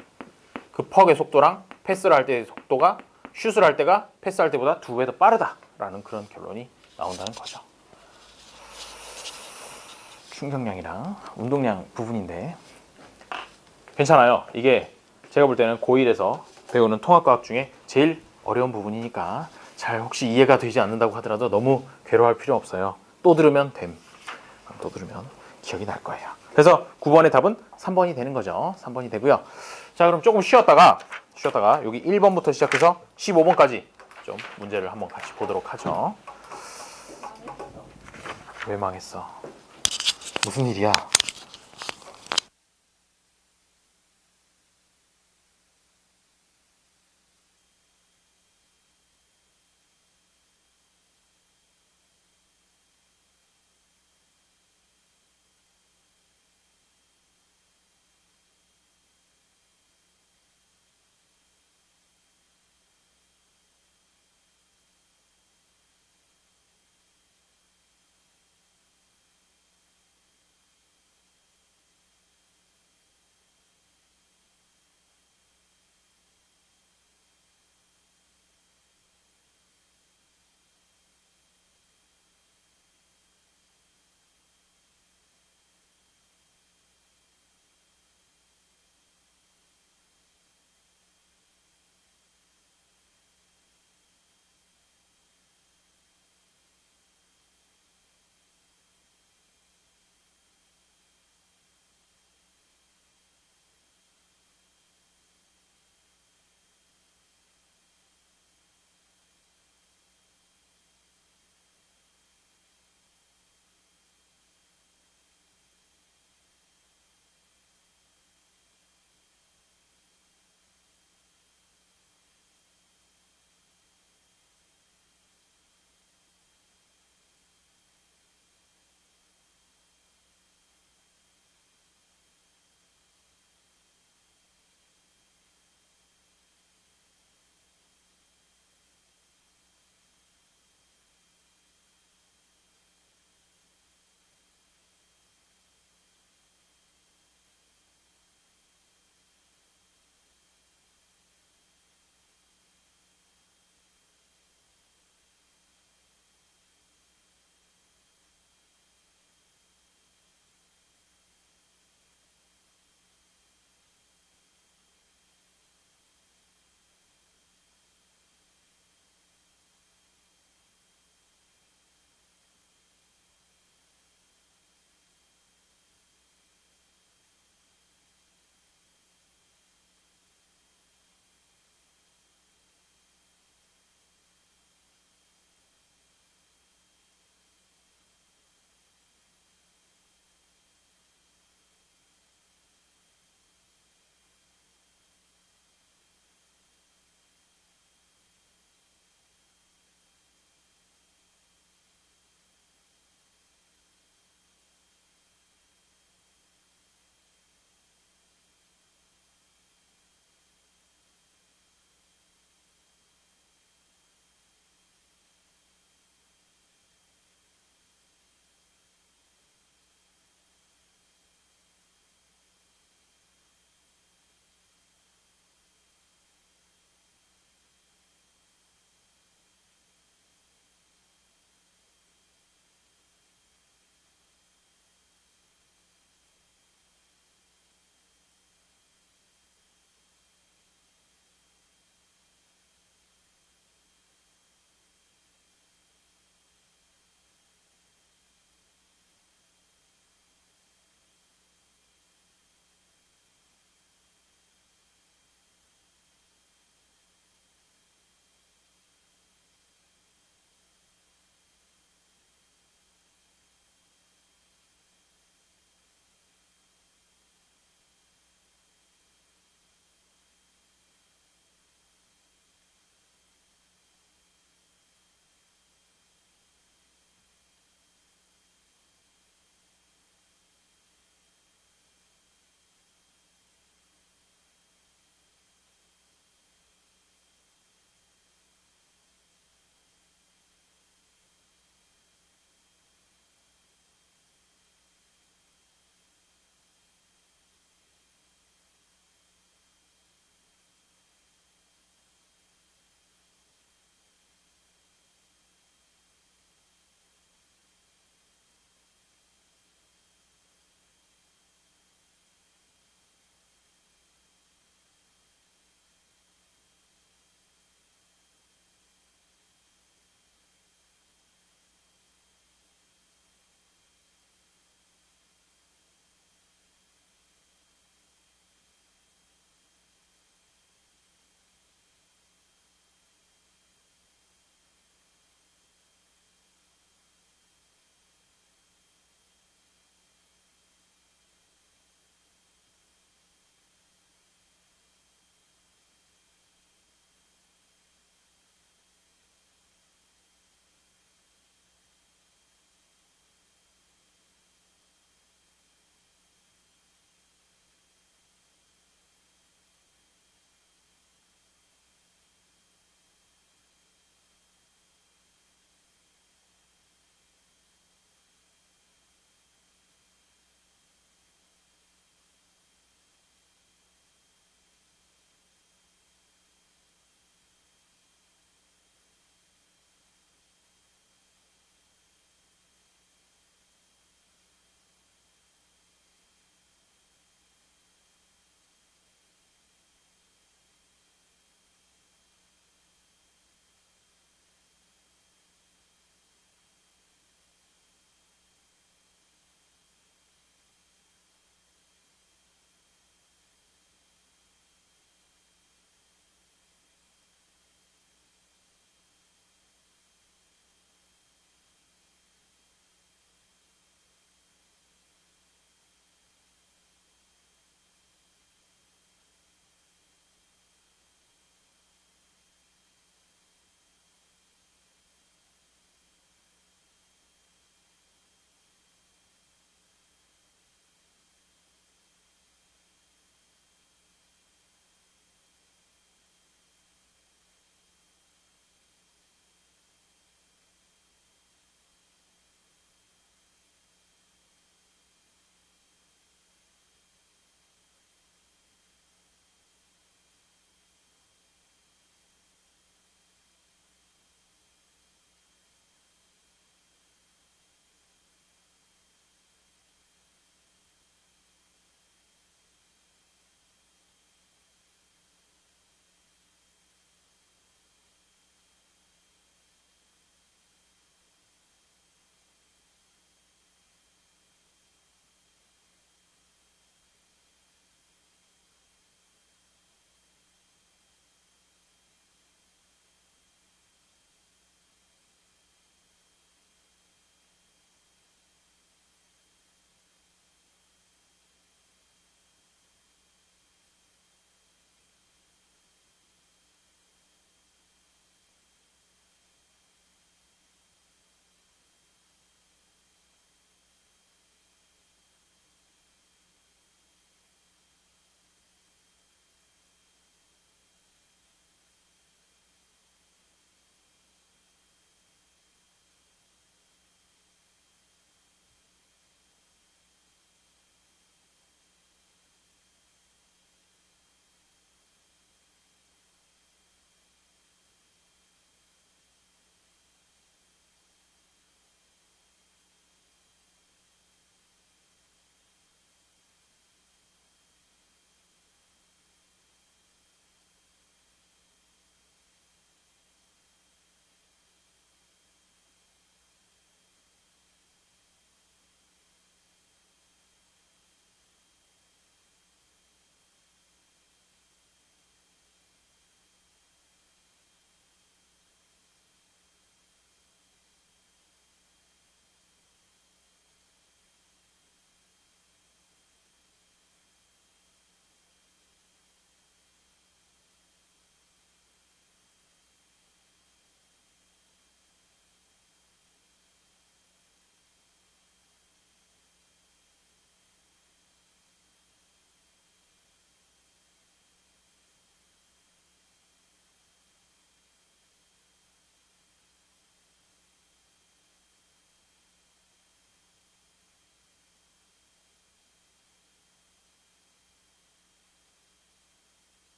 그 퍽의 속도랑 패스를 할 때의 속도가 슛을 할 때가 패스할 때보다 2배 더 빠르다라는 그런 결론이 나온다는 거죠. 충격량이랑 운동량 부분인데 괜찮아요. 이게 제가 볼 때는 고1에서 배우는 통합과학 중에 제일 어려운 부분이니까 잘 혹시 이해가 되지 않는다고 하더라도 너무 괴로워할 필요 없어요. 또 들으면 됨. 또 들으면 기억이 날 거예요. 그래서 9번의 답은 3번이 되는 거죠. 3번이 되고요. 자, 그럼 조금 쉬었다가 여기 1번부터 시작해서 15번까지 좀 문제를 한번 같이 보도록 하죠. 왜 망했어? 무슨 일이야?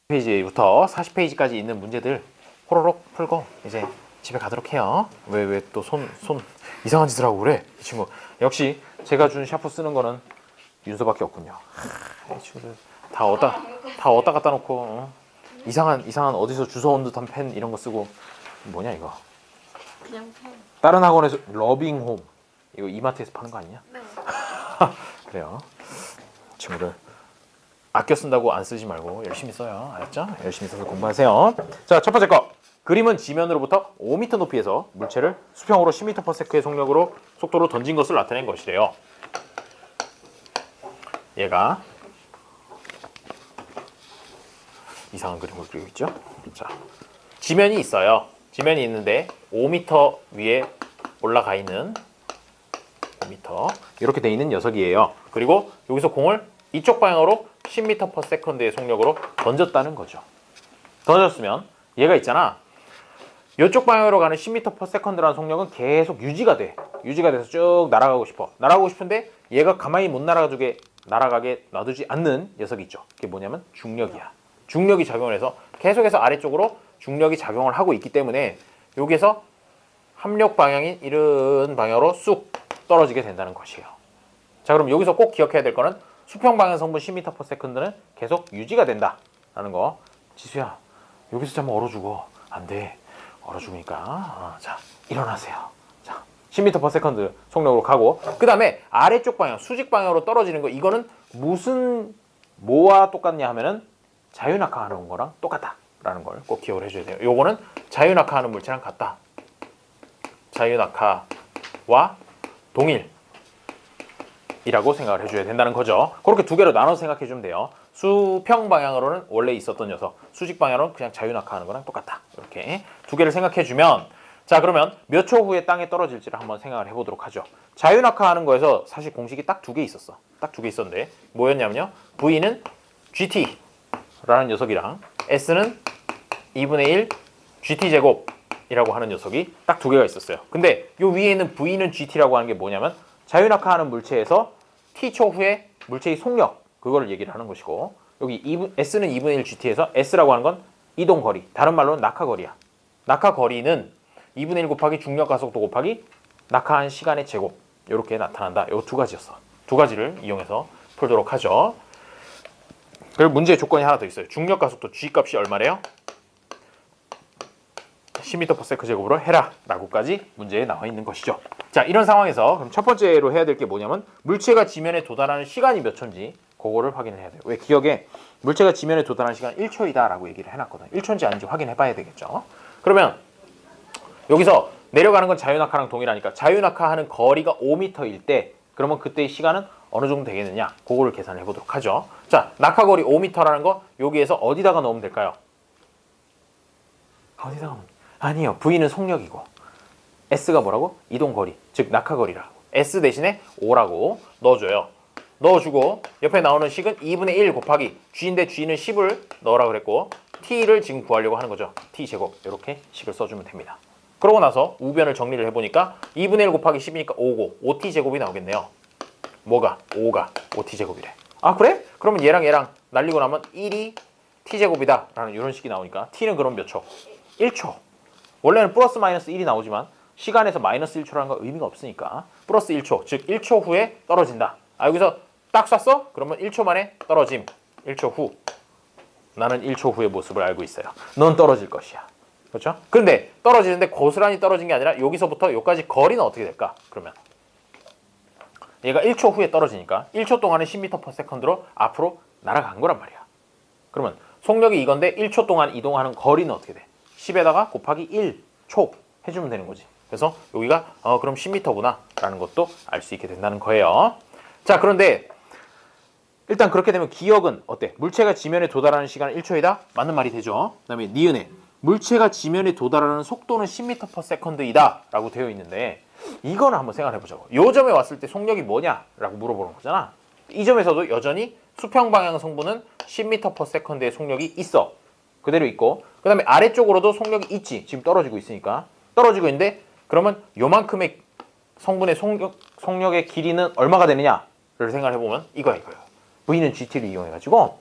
페이지부터 40페이지까지 있는 문제들 호로록 풀고 이제 집에 가도록 해요. 왜 또 손 이상한 짓을 하고 그래? 이 친구. 역시 제가 준 샤프 쓰는 거는 윤서밖에 없군요. 이 친구들 다 어디다 갖다 놓고 이상한 어디서 주워온 듯한 펜 이런 거 쓰고 뭐냐 이거.
그냥 펜.
다른 학원에서 러빙홈 이거 이마트에서 파는 거 아니냐?
네.
그래요. 친구들 아껴 쓴다고 안 쓰지 말고 열심히 써요. 알았죠? 열심히 써서 공부하세요. 자, 첫 번째 거. 그림은 지면으로부터 5m 높이에서 물체를 수평으로 10m/s의 속도로 던진 것을 나타낸 것이래요. 얘가 이상한 그림을 그리고 있죠. 자, 지면이 있어요. 지면이 있는데 5m 위에 올라가 있는 5m 이렇게 돼 있는 녀석이에요. 그리고 여기서 공을 이쪽 방향으로 10m/s의 속력으로 던졌다는 거죠. 던졌으면 얘가 있잖아. 이쪽 방향으로 가는 10m/s라는 속력은 계속 유지가 돼서 쭉 날아가고 싶어. 날아가고 싶은데 얘가 가만히 못 날아가게 놔두지 않는 녀석이 있죠. 그게 뭐냐면 중력이야. 중력이 작용을 해서 계속해서 아래쪽으로 중력이 작용을 하고 있기 때문에 여기서 합력 방향인 이런 방향으로 쑥 떨어지게 된다는 것이에요. 자, 그럼 여기서 꼭 기억해야 될 거는 수평 방향 성분 10m/s는 계속 유지가 된다라는 거. 지수야, 여기서 잠깐 얼어 죽어. 안 돼. 얼어 죽으니까. 자, 일어나세요. 자, 10m/s 속력으로 가고, 그 다음에 아래쪽 방향, 수직 방향으로 떨어지는 거, 이거는 뭐와 똑같냐 하면은 자유낙하하는 거랑 똑같다라는 걸 꼭 기억을 해줘야 돼요. 요거는 자유낙하하는 물체랑 같다. 자유낙하와 동일이라고 생각을 해줘야 된다는 거죠. 그렇게 두 개로 나눠서 생각해 주면 돼요. 수평 방향으로는 원래 있었던 녀석, 수직 방향으로는 그냥 자유낙하하는 거랑 똑같다. 이렇게 두 개를 생각해 주면, 자, 그러면 몇 초 후에 땅에 떨어질지를 한번 생각을 해보도록 하죠. 자유낙하하는 거에서 사실 공식이 딱 두 개 있었어. 딱 두 개 있었는데 뭐였냐면요, V는 GT라는 녀석이랑 S는 2분의 1 GT제곱이라고 하는 녀석이 딱 두 개가 있었어요. 근데 요 위에 있는 V는 GT라고 하는 게 뭐냐면 자유낙하하는 물체에서 T초 후에 물체의 속력, 그거를 얘기를 하는 것이고, 여기 S는 2분의 1 GT에서 S라고 하는 건 이동거리, 다른 말로는 낙하거리야. 낙하거리는 2분의 1 곱하기 중력 가속도 곱하기 낙하한 시간의 제곱, 이렇게 나타난다. 요 두 가지였어. 두 가지를 이용해서 풀도록 하죠. 그리고 문제의 조건이 하나 더 있어요. 중력 가속도 G 값이 얼마래요? 10m/s 제곱으로 해라 라고까지 문제에 나와 있는 것이죠. 자, 이런 상황에서 그럼 첫 번째로 해야 될 게 뭐냐면 물체가 지면에 도달하는 시간이 몇 초인지 그거를 확인을 해야 돼요. 왜? 기억에 물체가 지면에 도달하는 시간 1초이다 라고 얘기를 해놨거든. 1초인지 아닌지 확인해 봐야 되겠죠. 그러면 여기서 내려가는 건 자유낙하랑 동일하니까 자유낙하하는 거리가 5m일 때, 그러면 그때의 시간은 어느 정도 되겠느냐, 그거를 계산해 보도록 하죠. 자, 낙하거리 5m라는 거 여기에서 어디다가 넣으면 될까요? 어디다가 넣으면, 아니요, V는 속력이고 S가 뭐라고? 이동거리, 즉 낙하거리라고. S 대신에 5라고 넣어줘요. 넣어주고 옆에 나오는 식은 2분의 1 곱하기 G인데 G는 10을 넣으라고 그랬고 T를 지금 구하려고 하는 거죠. T제곱, 이렇게 식을 써주면 됩니다. 그러고 나서 우변을 정리를 해보니까 2분의 1 곱하기 10이니까 5고 5T제곱이 나오겠네요. 뭐가? 5가 5T제곱이래. 아, 그래? 그러면 얘랑 날리고 나면 1이 T제곱이다 라는 이런 식이 나오니까 T는 그럼 몇 초? 1초. 원래는 플러스 마이너스 1이 나오지만 시간에서 마이너스 1초라는 건 의미가 없으니까 플러스 1초, 즉 1초 후에 떨어진다. 아, 여기서 딱 쐈어? 그러면 1초 만에 떨어짐. 1초 후. 나는 1초 후의 모습을 알고 있어요. 넌 떨어질 것이야. 그렇죠? 그런데 떨어지는데 고스란히 떨어진 게 아니라 여기서부터 여기까지 거리는 어떻게 될까? 그러면 얘가 1초 후에 떨어지니까 1초 동안에 10m/s로 앞으로 날아간 거란 말이야. 그러면 속력이 이건데 1초 동안 이동하는 거리는 어떻게 돼? 10에다가 곱하기 1초 해주면 되는 거지. 그래서 여기가 그럼 10m구나 라는 것도 알 수 있게 된다는 거예요. 자, 그런데 일단 그렇게 되면 기억은 어때? 물체가 지면에 도달하는 시간은 1초이다? 맞는 말이 되죠. 그 다음에 니은에 물체가 지면에 도달하는 속도는 10m/s이다 라고 되어 있는데 이거는 한번 생각해 보자고. 요 점에 왔을 때 속력이 뭐냐 라고 물어보는 거잖아. 이 점에서도 여전히 수평 방향 성분은 10m/s의 속력이 있어. 그대로 있고, 그 다음에 아래쪽으로도 속력이 있지. 지금 떨어지고 있으니까 떨어지고 있는데, 그러면 요만큼의 성분의 속력의 길이는 얼마가 되느냐를 생각을 해보면 이거예요. V는 GT를 이용해가지고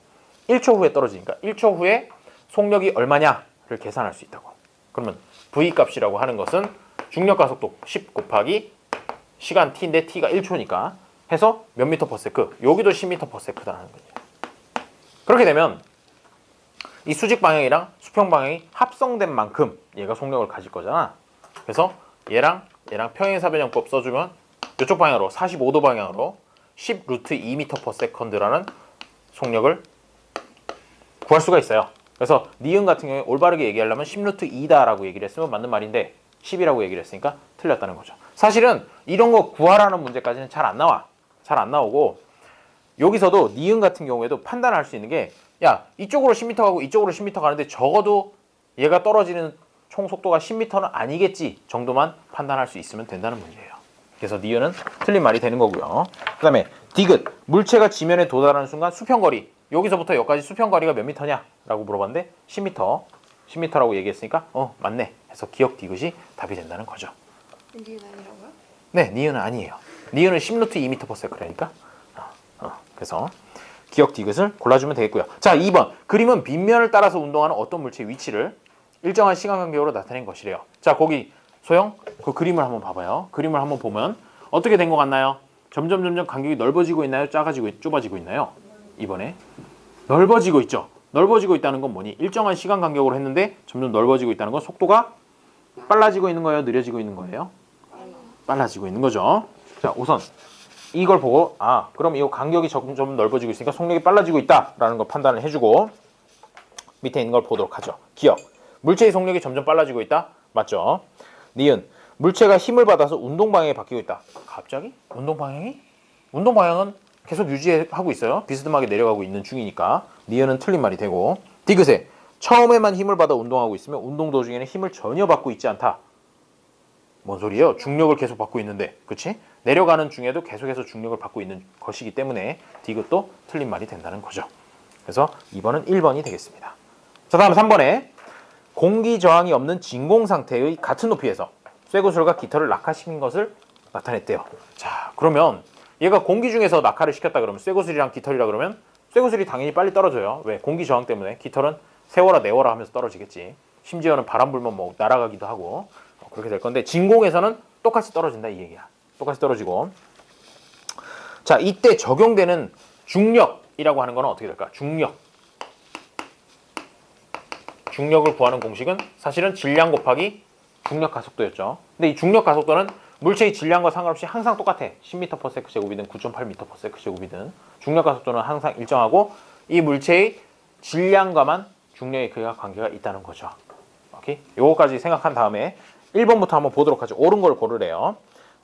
1초 후에 떨어지니까 1초 후에 속력이 얼마냐를 계산할 수 있다고. 그러면 V 값이라고 하는 것은 중력 가속도 10 곱하기 시간 t인데 t가 1초니까 해서 몇 미터 퍼 세크? 여기도 10미터 퍼 세크다는 거예요. 그렇게 되면 이 수직 방향이랑 수평 방향이 합성된 만큼 얘가 속력을 가질 거잖아. 그래서 얘랑 평행사변형법 써주면 이쪽 방향으로 45도 방향으로 10 루트 2미터 퍼 세컨드라는 속력을 구할 수가 있어요. 그래서 니은 같은 경우에 올바르게 얘기하려면 10 루트 2다라고 얘기를 했으면 맞는 말인데 10이라고 얘기를 했으니까 틀렸다는 거죠. 사실은 이런 거 구하라는 문제까지는 잘 안 나와. 잘 안 나오고 여기서도 니은 같은 경우에도 판단할 수 있는 게 야, 이쪽으로 10m 가고 이쪽으로 10m 가는데 적어도 얘가 떨어지는 총 속도가 10m는 아니겠지 정도만 판단할 수 있으면 된다는 문제예요. 그래서 니은은 틀린 말이 되는 거고요. 그 다음에 디귿, 물체가 지면에 도달하는 순간 수평거리, 여기서부터 여기까지 수평거리가 몇 미터냐 라고 물어봤는데 10m, 10m라고 얘기했으니까 맞네 해서 기억 디귿이 답이 된다는 거죠.
니은 아니라고요?
네, 니은은 아니에요. 니은은 10루트 2m per sec라니까. 그래서 기억 디귿을 골라주면 되겠고요. 자, 2번. 그림은 빗면을 따라서 운동하는 어떤 물체의 위치를 일정한 시간 간격으로 나타낸 것이래요. 자, 거기 소영, 그 그림을 한번 봐봐요. 그림을 한번 보면 어떻게 된 것 같나요? 점점 간격이 넓어지고 있나요? 좁아지고 있나요? 이번에 넓어지고 있죠. 넓어지고 있다는 건 뭐니? 일정한 시간 간격으로 했는데 점점 넓어지고 있다는 건 속도가 빨라지고 있는 거예요? 느려지고 있는 거예요? 빨라지고 있는 거죠. 자, 우선 이걸 보고 그럼 이 간격이 점점 넓어지고 있으니까 속력이 빨라지고 있다라는 걸 판단을 해주고 밑에 있는 걸 보도록 하죠. 기억. 물체의 속력이 점점 빨라지고 있다. 맞죠? 니은. 물체가 힘을 받아서 운동 방향이 바뀌고 있다. 갑자기? 운동 방향이? 운동 방향은 계속 유지하고 있어요. 비스듬하게 내려가고 있는 중이니까 니은은 틀린 말이 되고 디귿에 처음에만 힘을 받아 운동하고 있으면 운동 도중에는 힘을 전혀 받고 있지 않다. 뭔 소리예요? 중력을 계속 받고 있는데, 그치? 내려가는 중에도 계속해서 중력을 받고 있는 것이기 때문에 디귿도 틀린 말이 된다는 거죠. 그래서 2번은 1번이 되겠습니다. 자, 다음 3번에 공기 저항이 없는 진공 상태의 같은 높이에서 쇠구슬과 깃털을 낙하시킨 것을 나타냈대요. 자, 그러면 얘가 공기 중에서 낙하를 시켰다 그러면 쇠구슬이랑 깃털이라 그러면 쇠구슬이 당연히 빨리 떨어져요. 왜? 공기 저항 때문에. 깃털은 세워라 내워라 하면서 떨어지겠지. 심지어는 바람 불면 뭐 날아가기도 하고 그렇게 될 건데 진공에서는 똑같이 떨어진다 이 얘기야. 똑같이 떨어지고. 자, 이때 적용되는 중력이라고 하는 거는 어떻게 될까? 중력을 구하는 공식은 사실은 질량 곱하기 중력 가속도였죠. 근데 이 중력 가속도는 물체의 질량과 상관없이 항상 똑같아. 10m per s 제곱이든 9.8m per s 제곱이든 중력 가속도는 항상 일정하고 이 물체의 질량과만 중력의 크기가 관계가 있다는 거죠. 오케이? 요거까지 생각한 다음에 1번부터 한번 보도록 하죠. 옳은 걸 고르래요.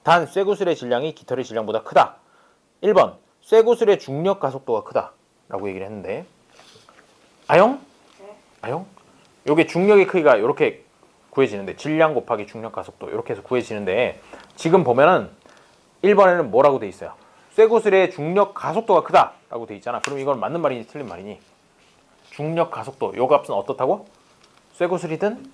단 쇠구슬의 질량이 깃털의 질량보다 크다. 1번 쇠구슬의 중력 가속도가 크다 라고 얘기를 했는데 아영?
네.
아영? 요게 중력의 크기가 이렇게 구해지는데 질량 곱하기 중력 가속도 이렇게 해서 구해지는데 지금 보면은 1번에는 뭐라고 돼 있어요? 쇠구슬의 중력 가속도가 크다 라고 돼 있잖아. 그럼 이건 맞는 말이니 틀린 말이니? 중력 가속도 요 값은 어떻다고? 쇠구슬이든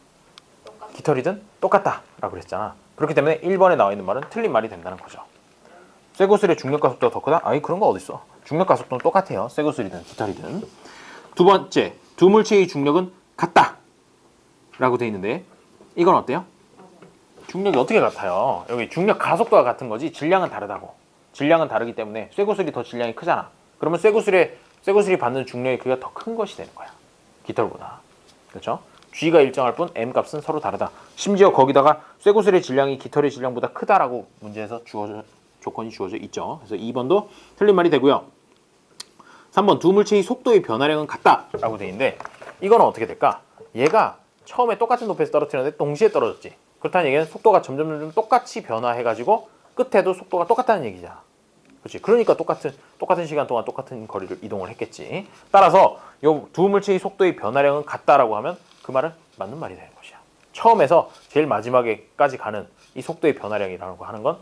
깃털이든 똑같다 라고 그랬잖아. 그렇기 때문에 1번에 나와 있는 말은 틀린 말이 된다는 거죠. 쇠구슬의 중력 가속도가 더 크다? 아니 그런 거 어딨어. 중력 가속도는 똑같아요. 쇠구슬이든 깃털이든. 두 번째, 두 물체의 중력은 같다 라고 돼 있는데 이건 어때요? 중력이 어떻게 같아요? 여기 중력 가속도가 같은 거지 질량은 다르다고. 질량은 다르기 때문에 쇠구슬이 더 질량이 크잖아. 그러면 쇠구슬이 받는 중력의 크기가 더 큰 것이 되는 거야. 깃털보다. 그렇죠? G가 일정할 뿐 M 값은 서로 다르다. 심지어 거기다가 쇠구슬의 질량이 깃털의 질량보다 크다라고 문제에서 조건이 주어져 있죠. 그래서 2번도 틀린 말이 되고요. 3번 두 물체의 속도의 변화량은 같다라고 돼 있는데 이거는 어떻게 될까? 얘가 처음에 똑같은 높이에서 떨어뜨렸는데 동시에 떨어졌지. 그렇다는 얘기는 속도가 점점 똑같이 변화해가지고 끝에도 속도가 똑같다는 얘기잖아. 그렇지? 그러니까 똑같은 시간 동안 똑같은 거리를 이동을 했겠지. 따라서 이 두 물체의 속도의 변화량은 같다라고 하면 그 말은 맞는 말이 되는 것이야. 처음에서 제일 마지막에까지 가는 이 속도의 변화량이라고 하는 건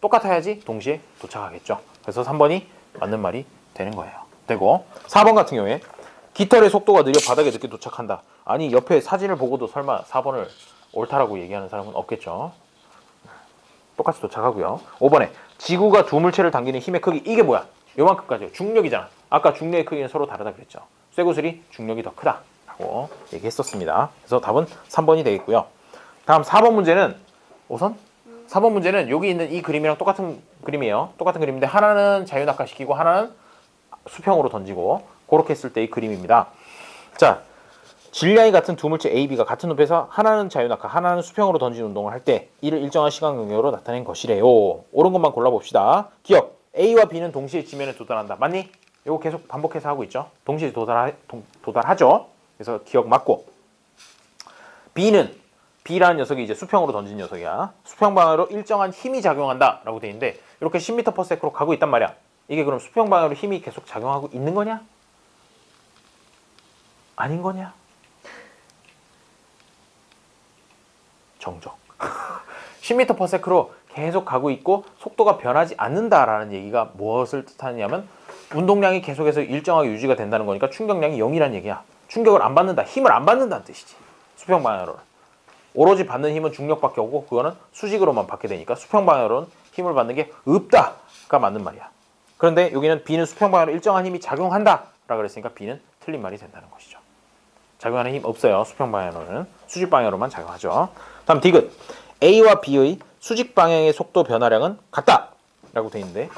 똑같아야지 동시에 도착하겠죠. 그래서 3번이 맞는 말이 되는 거예요. 되고 4번 같은 경우에 깃털의 속도가 느려 바닥에 늦게 도착한다. 아니 옆에 사진을 보고도 설마 4번을 옳다라고 얘기하는 사람은 없겠죠. 똑같이 도착하고요. 5번에 지구가 두 물체를 당기는 힘의 크기 이게 뭐야? 요만큼까지요. 중력이잖아. 아까 중력의 크기는 서로 다르다 그랬죠. 쇠구슬이 중력이 더 크다라고 얘기했었습니다. 그래서 답은 3번이 되겠고요. 다음 4번 문제는 우선 4번 문제는 여기 있는 이 그림이랑 똑같은 그림이에요. 똑같은 그림인데 하나는 자유낙하시키고 하나는 수평으로 던지고 그렇게 했을 때의 그림입니다. 자, 질량이 같은 두 물체 A, B가 같은 높이에서 하나는 자유낙하, 하나는 수평으로 던지는 운동을 할 때 이를 일정한 시간 간격으로 나타낸 것이래요. 옳은 것만 골라봅시다. 기억, A와 B는 동시에 지면에 도달한다. 맞니? 이거 계속 반복해서 하고 있죠. 동시에 도달하죠. 그래서 기억 맞고. B라는 녀석이 이제 수평으로 던진 녀석이야. 수평 방향으로 일정한 힘이 작용한다 라고 돼 있는데 이렇게 10m/s로 가고 있단 말이야. 이게 그럼 수평 방향으로 힘이 계속 작용하고 있는 거냐? 아닌 거냐? 정적. 10m/s로 계속 가고 있고 속도가 변하지 않는다라는 얘기가 무엇을 뜻하느냐면 운동량이 계속해서 일정하게 유지가 된다는 거니까 충격량이 0이라는 얘기야. 충격을 안 받는다, 힘을 안 받는다는 뜻이지. 수평 방향으로는. 오로지 받는 힘은 중력밖에 없고 그거는 수직으로만 받게 되니까 수평 방향으로는 힘을 받는 게 없다가 맞는 말이야. 그런데 여기는 B는 수평 방향으로 일정한 힘이 작용한다 라고 그랬으니까 B는 틀린 말이 된다는 것이죠. 작용하는 힘 없어요. 수평 방향으로는. 수직 방향으로만 작용하죠. 다음 디귿. A와 B의 수직 방향의 속도 변화량은 같다 라고 돼 있는데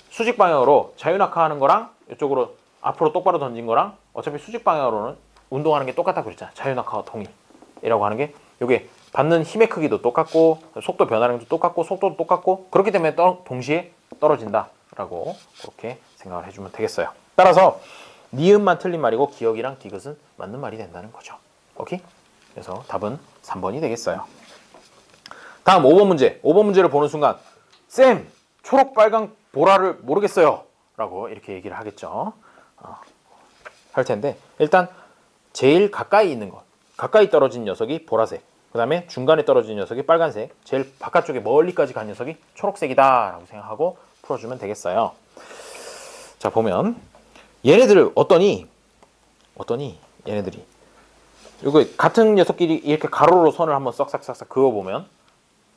수직 방향으로 자유낙하하는 거랑 이쪽으로 앞으로 똑바로 던진 거랑 어차피 수직 방향으로는 운동하는 게 똑같다고 그랬잖아. 자유낙하와 동일이라고 하는 게 요게 받는 힘의 크기도 똑같고 속도 변화량도 똑같고 속도도 똑같고 그렇기 때문에 동시에 떨어진다라고 그렇게 생각을 해주면 되겠어요. 따라서 니은만 틀린 말이고 기억이랑 디귿은 맞는 말이 된다는 거죠. 오케이? 그래서 답은 3번이 되겠어요. 다음 5번 문제. 5번 문제를 보는 순간 쌤! 초록, 빨강, 보라를 모르겠어요. 라고 이렇게 얘기를 하겠죠. 할 텐데 일단 제일 가까이 있는 것. 가까이 떨어진 녀석이 보라색. 그 다음에 중간에 떨어진 녀석이 빨간색. 제일 바깥쪽에 멀리까지 간 녀석이 초록색이다. 라고 생각하고 풀어주면 되겠어요. 자, 보면 얘네들을 어떠니 얘네들이 이거 같은 녀석끼리 이렇게 가로로 선을 한번 싹싹싹싹 그어보면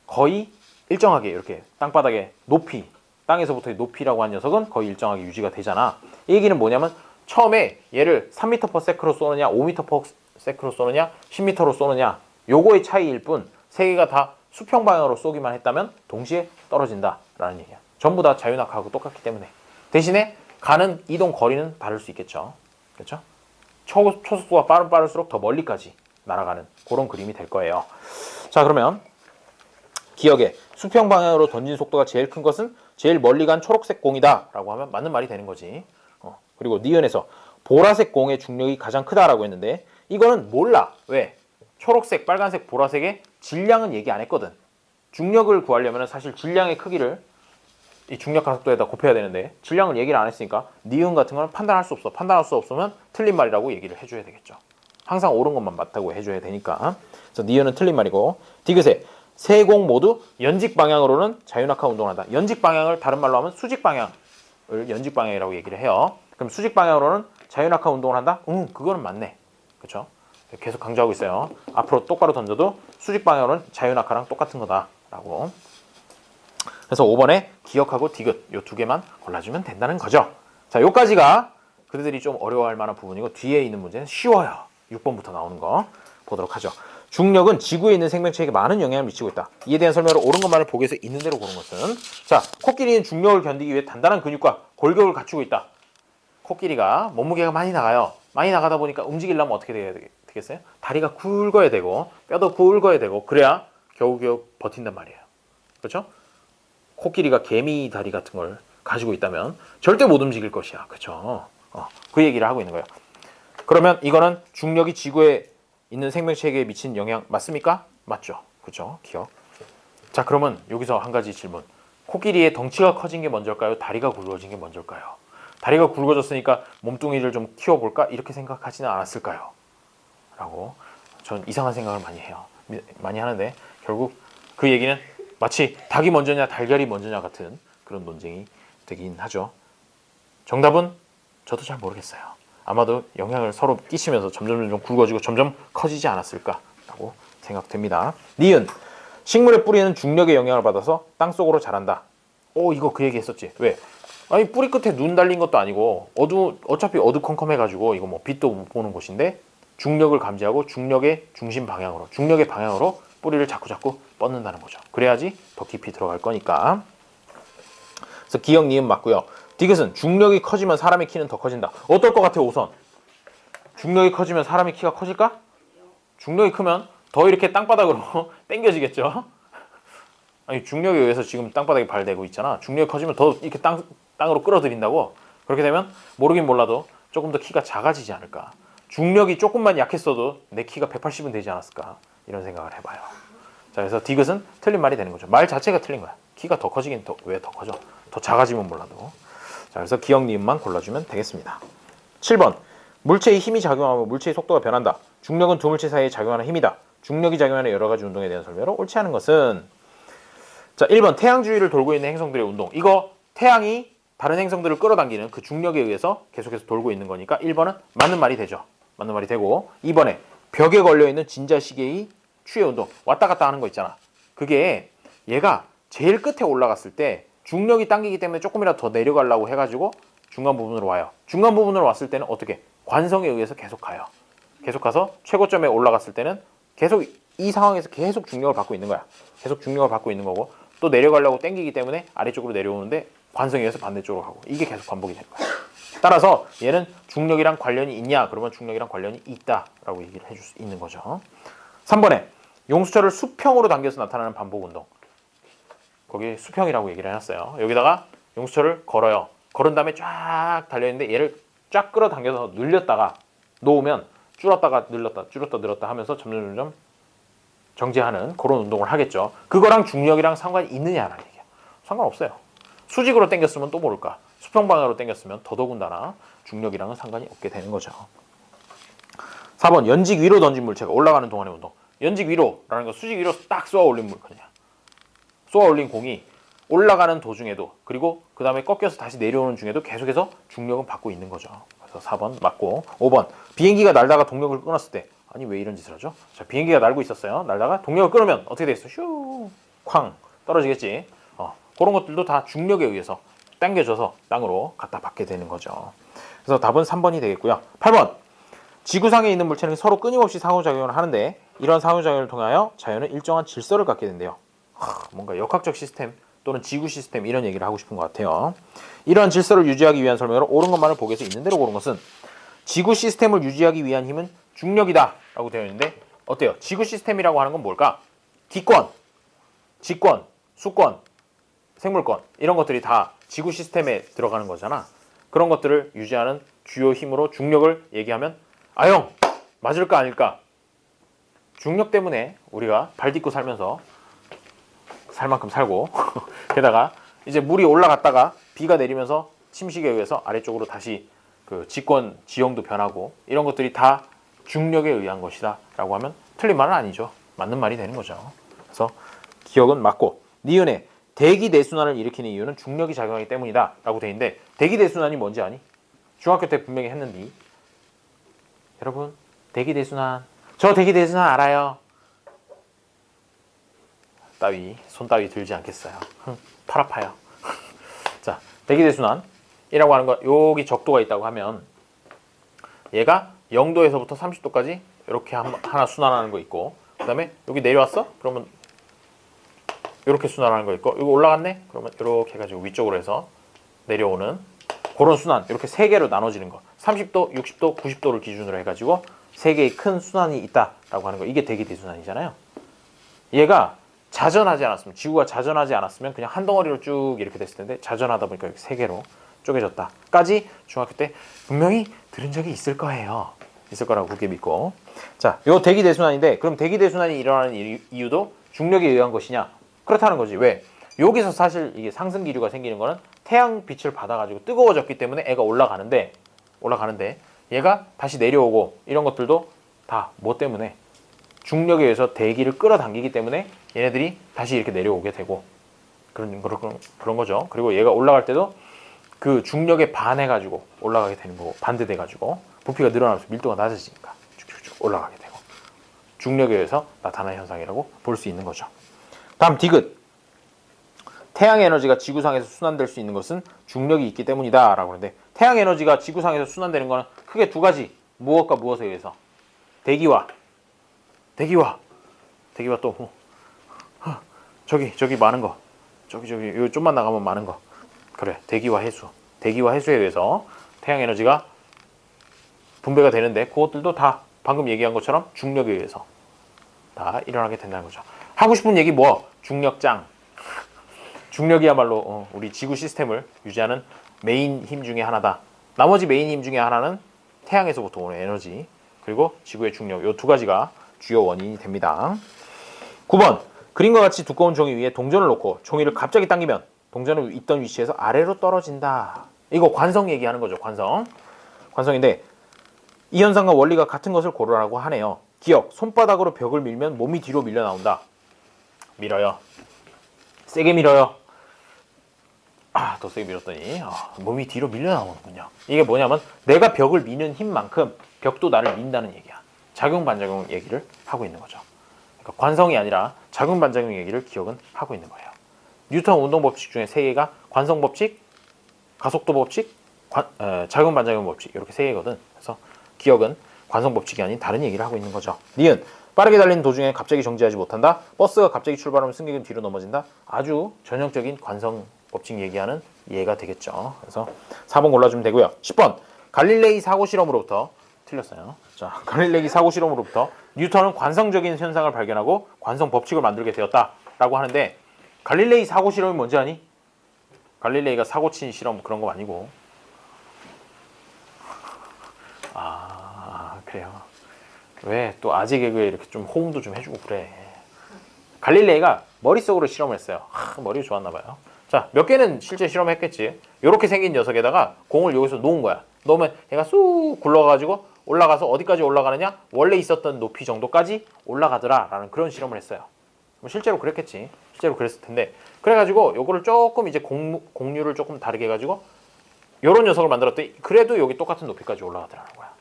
거의 일정하게 이렇게 땅바닥에 높이 땅에서부터의 높이라고 한 녀석은 거의 일정하게 유지가 되잖아. 이 얘기는 뭐냐면 처음에 얘를 3m/s로 쏘느냐 5m/s로 쏘느냐 10m로 쏘느냐 요거의 차이일 뿐 세 개가 다 수평 방향으로 쏘기만 했다면 동시에 떨어진다라는 얘기야. 전부 다 자유낙하하고 똑같기 때문에 대신에 가는 이동 거리는 다를 수 있겠죠. 그렇죠? 초속도가 빠를수록 더 멀리까지 날아가는 그런 그림이 될 거예요. 자, 그러면 기억에 수평 방향으로 던진 속도가 제일 큰 것은 제일 멀리 간 초록색 공이다 라고 하면 맞는 말이 되는 거지. 그리고 니은에서 보라색 공의 중력이 가장 크다라고 했는데 이거는 몰라. 왜? 초록색, 빨간색, 보라색의 질량은 얘기 안 했거든. 중력을 구하려면 사실 질량의 크기를 이 중력 가속도에다 곱해야 되는데 질량을 얘기를 안 했으니까 니은 같은 거는 판단할 수 없어. 판단할 수 없으면 틀린 말이라고 얘기를 해줘야 되겠죠. 항상 옳은 것만 맞다고 해줘야 되니까. 그래서 니은은 틀린 말이고 디귿에 세 공 모두 연직 방향으로는 자유낙하 운동을 한다. 연직 방향을 다른 말로 하면 수직 방향을 연직 방향이라고 얘기를 해요. 그럼 수직 방향으로는 자유낙하 운동을 한다? 그거는 맞네. 그렇죠? 계속 강조하고 있어요. 앞으로 똑바로 던져도 수직 방향으로는 자유낙하랑 똑같은 거다라고. 그래서 5번에 기억하고 디귿 요 두 개만 골라주면 된다는 거죠. 자, 요까지가 그들이 좀 어려워할 만한 부분이고 뒤에 있는 문제는 쉬워요. 6번부터 나오는 거 보도록 하죠. 중력은 지구에 있는 생명체에게 많은 영향을 미치고 있다. 이에 대한 설명을 옳은 것만을 보기 위해서 있는 대로 고른 것은 자, 코끼리는 중력을 견디기 위해 단단한 근육과 골격을 갖추고 있다. 코끼리가 몸무게가 많이 나가요. 많이 나가다 보니까 움직이려면 어떻게 돼야 되겠어요? 다리가 굵어야 되고 뼈도 굵어야 되고 그래야 겨우겨우 버틴단 말이에요. 그렇죠? 코끼리가 개미 다리 같은 걸 가지고 있다면 절대 못 움직일 것이야. 그렇죠? 그 얘기를 하고 있는 거예요. 그러면 이거는 중력이 지구에 있는 생명체에게 미친 영향 맞습니까? 맞죠. 그렇죠? 기억. 자, 그러면 여기서 한 가지 질문. 코끼리의 덩치가 커진 게 먼저일까요? 다리가 굵어진 게 먼저일까요? 다리가 굵어졌으니까 몸뚱이를 좀 키워볼까? 이렇게 생각하지는 않았을까요? 라고 전 이상한 생각을 많이 해요. 많이 하는데 결국 그 얘기는 마치 닭이 먼저냐 달걀이 먼저냐 같은 그런 논쟁이 되긴 하죠. 정답은 저도 잘 모르겠어요. 아마도 영향을 서로 끼치면서 점점 굵어지고 점점 커지지 않았을까라고 생각됩니다. 니은, 식물의 뿌리는 중력의 영향을 받아서 땅속으로 자란다. 이거 그 얘기 했었지. 왜? 아니 뿌리 끝에 눈 달린 것도 아니고 어차피 어두컴컴해가지고 이거 뭐 빛도 못 보는 곳인데 중력을 감지하고 중력의 중심 방향으로 중력의 방향으로 뿌리를 자꾸 뻗는다는 거죠. 그래야지 더 깊이 들어갈 거니까. 그래서 기억 니은 맞고요. 디귿은 중력이 커지면 사람의 키는 더 커진다. 어떨 것 같아 우선? 중력이 커지면 사람의 키가 커질까? 중력이 크면 더 이렇게 땅바닥으로 당겨지겠죠. 아니 중력에 의해서 지금 땅바닥에 발 대고 있잖아. 중력이 커지면 더 이렇게 땅으로 끌어들인다고. 그렇게 되면 모르긴 몰라도 조금 더 키가 작아지지 않을까. 중력이 조금만 약했어도 내 키가 180은 되지 않았을까. 이런 생각을 해봐요. 자, 그래서 디귿은 틀린 말이 되는 거죠. 말 자체가 틀린 거야. 키가 더 커지긴 왜 더 커져? 더 작아지면 몰라도. 자, 그래서 기억 니은만 골라주면 되겠습니다. 7번. 물체의 힘이 작용하면 물체의 속도가 변한다. 중력은 두 물체 사이에 작용하는 힘이다. 중력이 작용하는 여러 가지 운동에 대한 설명으로 옳지 않은 것은. 자, 1번. 태양 주위를 돌고 있는 행성들의 운동. 이거 태양이 다른 행성들을 끌어당기는 그 중력에 의해서 계속해서 돌고 있는 거니까 1번은 맞는 말이 되죠. 맞는 말이 되고, 2번에 벽에 걸려있는 진자시계의 추의 운동. 왔다 갔다 하는 거 있잖아. 그게 얘가 제일 끝에 올라갔을 때 중력이 당기기 때문에 조금이라도 더 내려가려고 해가지고 중간 부분으로 와요. 중간 부분으로 왔을 때는 어떻게? 관성에 의해서 계속 가요. 계속 가서 최고점에 올라갔을 때는 계속 이 상황에서 계속 중력을 받고 있는 거야. 계속 중력을 받고 있는 거고 또 내려가려고 당기기 때문에 아래쪽으로 내려오는데 관성에 의해서 반대쪽으로 가고 이게 계속 반복이 되는 거야. 따라서 얘는 중력이랑 관련이 있냐? 그러면 중력이랑 관련이 있다라고 얘기를 해줄 수 있는 거죠. 3번에 용수철을 수평으로 당겨서 나타나는 반복 운동. 거기 수평이라고 얘기를 해놨어요. 여기다가 용수철을 걸어요. 걸은 다음에 쫙 달려있는데 얘를 쫙 끌어당겨서 늘렸다가 놓으면 줄었다가 늘렸다 줄었다 늘었다 하면서 점점 정지하는 그런 운동을 하겠죠. 그거랑 중력이랑 상관이 있느냐라는 얘기야. 상관없어요. 수직으로 당겼으면 또 모를까. 수평 방향으로 당겼으면 더더군다나 중력이랑은 상관이 없게 되는 거죠. 4번 연직 위로 던진 물체가 올라가는 동안의 운동. 연직 위로라는 건 수직 위로 딱 쏘아 올린 물건이야. 쏘아 올린 공이 올라가는 도중에도 그리고 그 다음에 꺾여서 다시 내려오는 중에도 계속해서 중력은 받고 있는 거죠. 그래서 4번 맞고 5번 비행기가 날다가 동력을 끊었을 때 아니 왜 이런 짓을 하죠? 자, 비행기가 날고 있었어요. 날다가 동력을 끊으면 어떻게 되겠어? 슈 쾅 떨어지겠지. 그런 것들도 다 중력에 의해서 당겨져서 땅으로 갖다 받게 되는 거죠. 그래서 답은 3번이 되겠고요. 8번 지구상에 있는 물체는 서로 끊임없이 상호작용을 하는데 이런 상호작용을 통하여 자연은 일정한 질서를 갖게 된대요. 뭔가 역학적 시스템 또는 지구 시스템 이런 얘기를 하고 싶은 것 같아요. 이러한 질서를 유지하기 위한 설명으로 옳은 것만을 보기에서 있는 대로 고른 것은 지구 시스템을 유지하기 위한 힘은 중력이다 라고 되어 있는데 어때요? 지구 시스템이라고 하는 건 뭘까? 기권, 직권, 수권, 생물권 이런 것들이 다 지구 시스템에 들어가는 거잖아. 그런 것들을 유지하는 주요 힘으로 중력을 얘기하면 형 맞을까 아닐까? 중력 때문에 우리가 발 딛고 살면서 살 만큼 살고 게다가 이제 물이 올라갔다가 비가 내리면서 침식에 의해서 아래쪽으로 다시 그 직권 지형도 변하고 이런 것들이 다 중력에 의한 것이다 라고 하면 틀린 말은 아니죠. 맞는 말이 되는 거죠. 그래서 기억은 맞고 니은에 대기 내순환을 일으키는 이유는 중력이 작용하기 때문이다 라고 돼 있는데 대기 내순환이 뭔지 아니? 중학교 때 분명히 했는데 여러분 대기 내순환 저 대기 내순환 알아요. 따위 손 따위 들지 않겠어요. 팔 아파요. 자 대기 내순환이라고 하는 거 여기 적도가 있다고 하면 얘가 0도에서부터 30도까지 이렇게 하나 순환하는 거 있고 그 다음에 여기 내려왔어? 그러면 이렇게 순환하는 거 있고 이거 올라갔네? 그러면 이렇게 해가지고 위쪽으로 해서 내려오는 그런 순환 이렇게 세 개로 나눠지는 거 30도, 60도, 90도를 기준으로 해가지고 세 개의 큰 순환이 있다라고 하는 거 이게 대기 대순환이잖아요. 얘가 자전하지 않았으면 지구가 자전하지 않았으면 그냥 한 덩어리로 쭉 이렇게 됐을 텐데 자전하다 보니까 이렇게 세 개로 쪼개졌다까지 중학교 때 분명히 들은 적이 있을 거예요. 있을 거라고 굳게 믿고 자, 요 대기 대순환인데 그럼 대기 대순환이 일어나는 이유도 중력에 의한 것이냐? 그렇다는 거지. 왜? 여기서 사실 이게 상승 기류가 생기는 거는 태양 빛을 받아가지고 뜨거워졌기 때문에 애가 올라가는데 얘가 다시 내려오고 이런 것들도 다 뭐 때문에 중력에 의해서 대기를 끌어당기기 때문에 얘네들이 다시 이렇게 내려오게 되고 그런 거죠. 그리고 얘가 올라갈 때도 그 중력에 반해가지고 올라가게 되는 거고 반대돼가지고 부피가 늘어나면서 밀도가 낮아지니까 쭉쭉쭉 올라가게 되고 중력에 의해서 나타나는 현상이라고 볼 수 있는 거죠. 다음 디귿. 태양 에너지가 지구상에서 순환될 수 있는 것은 중력이 있기 때문이다 라고 하는데, 태양 에너지가 지구상에서 순환되는 거는 크게 두 가지, 무엇과 무엇에 의해서? 대기와 또 저기 많은 거, 저기 요 좀만 나가면 많은 거, 그래, 대기와 해수에 의해서 태양 에너지가 분배가 되는데, 그것들도 다 방금 얘기한 것처럼 중력에 의해서 다 일어나게 된다는 거죠. 하고 싶은 얘기 뭐? 중력장. 중력이야말로 우리 지구 시스템을 유지하는 메인 힘 중에 하나다. 나머지 메인 힘 중에 하나는 태양에서부터 오는 에너지, 그리고 지구의 중력, 이 두 가지가 주요 원인이 됩니다. 9번, 그림과 같이 두꺼운 종이 위에 동전을 놓고 종이를 갑자기 당기면 동전은 있던 위치에서 아래로 떨어진다. 이거 관성 얘기하는 거죠. 관성인데, 이 현상과 원리가 같은 것을 고르라고 하네요. 기억, 손바닥으로 벽을 밀면 몸이 뒤로 밀려 나온다. 밀어요. 세게 밀어요. 더 세게 밀었더니 몸이 뒤로 밀려 나오는군요. 이게 뭐냐면, 내가 벽을 미는 힘만큼 벽도 나를 민다는 얘기야. 작용 반작용 얘기를 하고 있는 거죠. 그러니까 관성이 아니라 작용 반작용 얘기를 기억은 하고 있는 거예요. 뉴턴 운동 법칙 중에 세 개가 관성 법칙, 가속도 법칙, 작용 반작용 법칙, 이렇게 세 개거든. 그래서 기억은 관성 법칙이 아닌 다른 얘기를 하고 있는 거죠. 니은, 빠르게 달리는 도중에 갑자기 정지하지 못한다. 버스가 갑자기 출발하면 승객은 뒤로 넘어진다. 아주 전형적인 관성 법칙 얘기하는 예가 되겠죠. 그래서 4번 골라주면 되고요. 10번, 갈릴레이 사고 실험으로부터, 틀렸어요. 자, 갈릴레이 사고 실험으로부터 뉴턴은 관성적인 현상을 발견하고 관성 법칙을 만들게 되었다라고 하는데, 갈릴레이 사고 실험이 뭔지 아니? 갈릴레이가 사고 친 실험 그런 거 아니고. 그래요. 왜 또 아재 개그에 이렇게 좀 호응도 좀 해주고 그래. 갈릴레이가 머릿속으로 실험을 했어요. 머리가 좋았나 봐요. 자, 몇 개는 실제 실험했겠지. 이렇게 생긴 녀석에다가 공을 여기서 놓은 거야. 넣으면 얘가 쑥 굴러가지고 올라가서 어디까지 올라가느냐? 원래 있었던 높이 정도까지 올라가더라 라는 그런 실험을 했어요. 실제로 그랬겠지. 실제로 그랬을 텐데, 그래가지고 요거를 조금 이제 공률을 조금 다르게 해가지고 요런 녀석을 만들었더니 그래도 여기 똑같은 높이까지 올라가더라는 거야.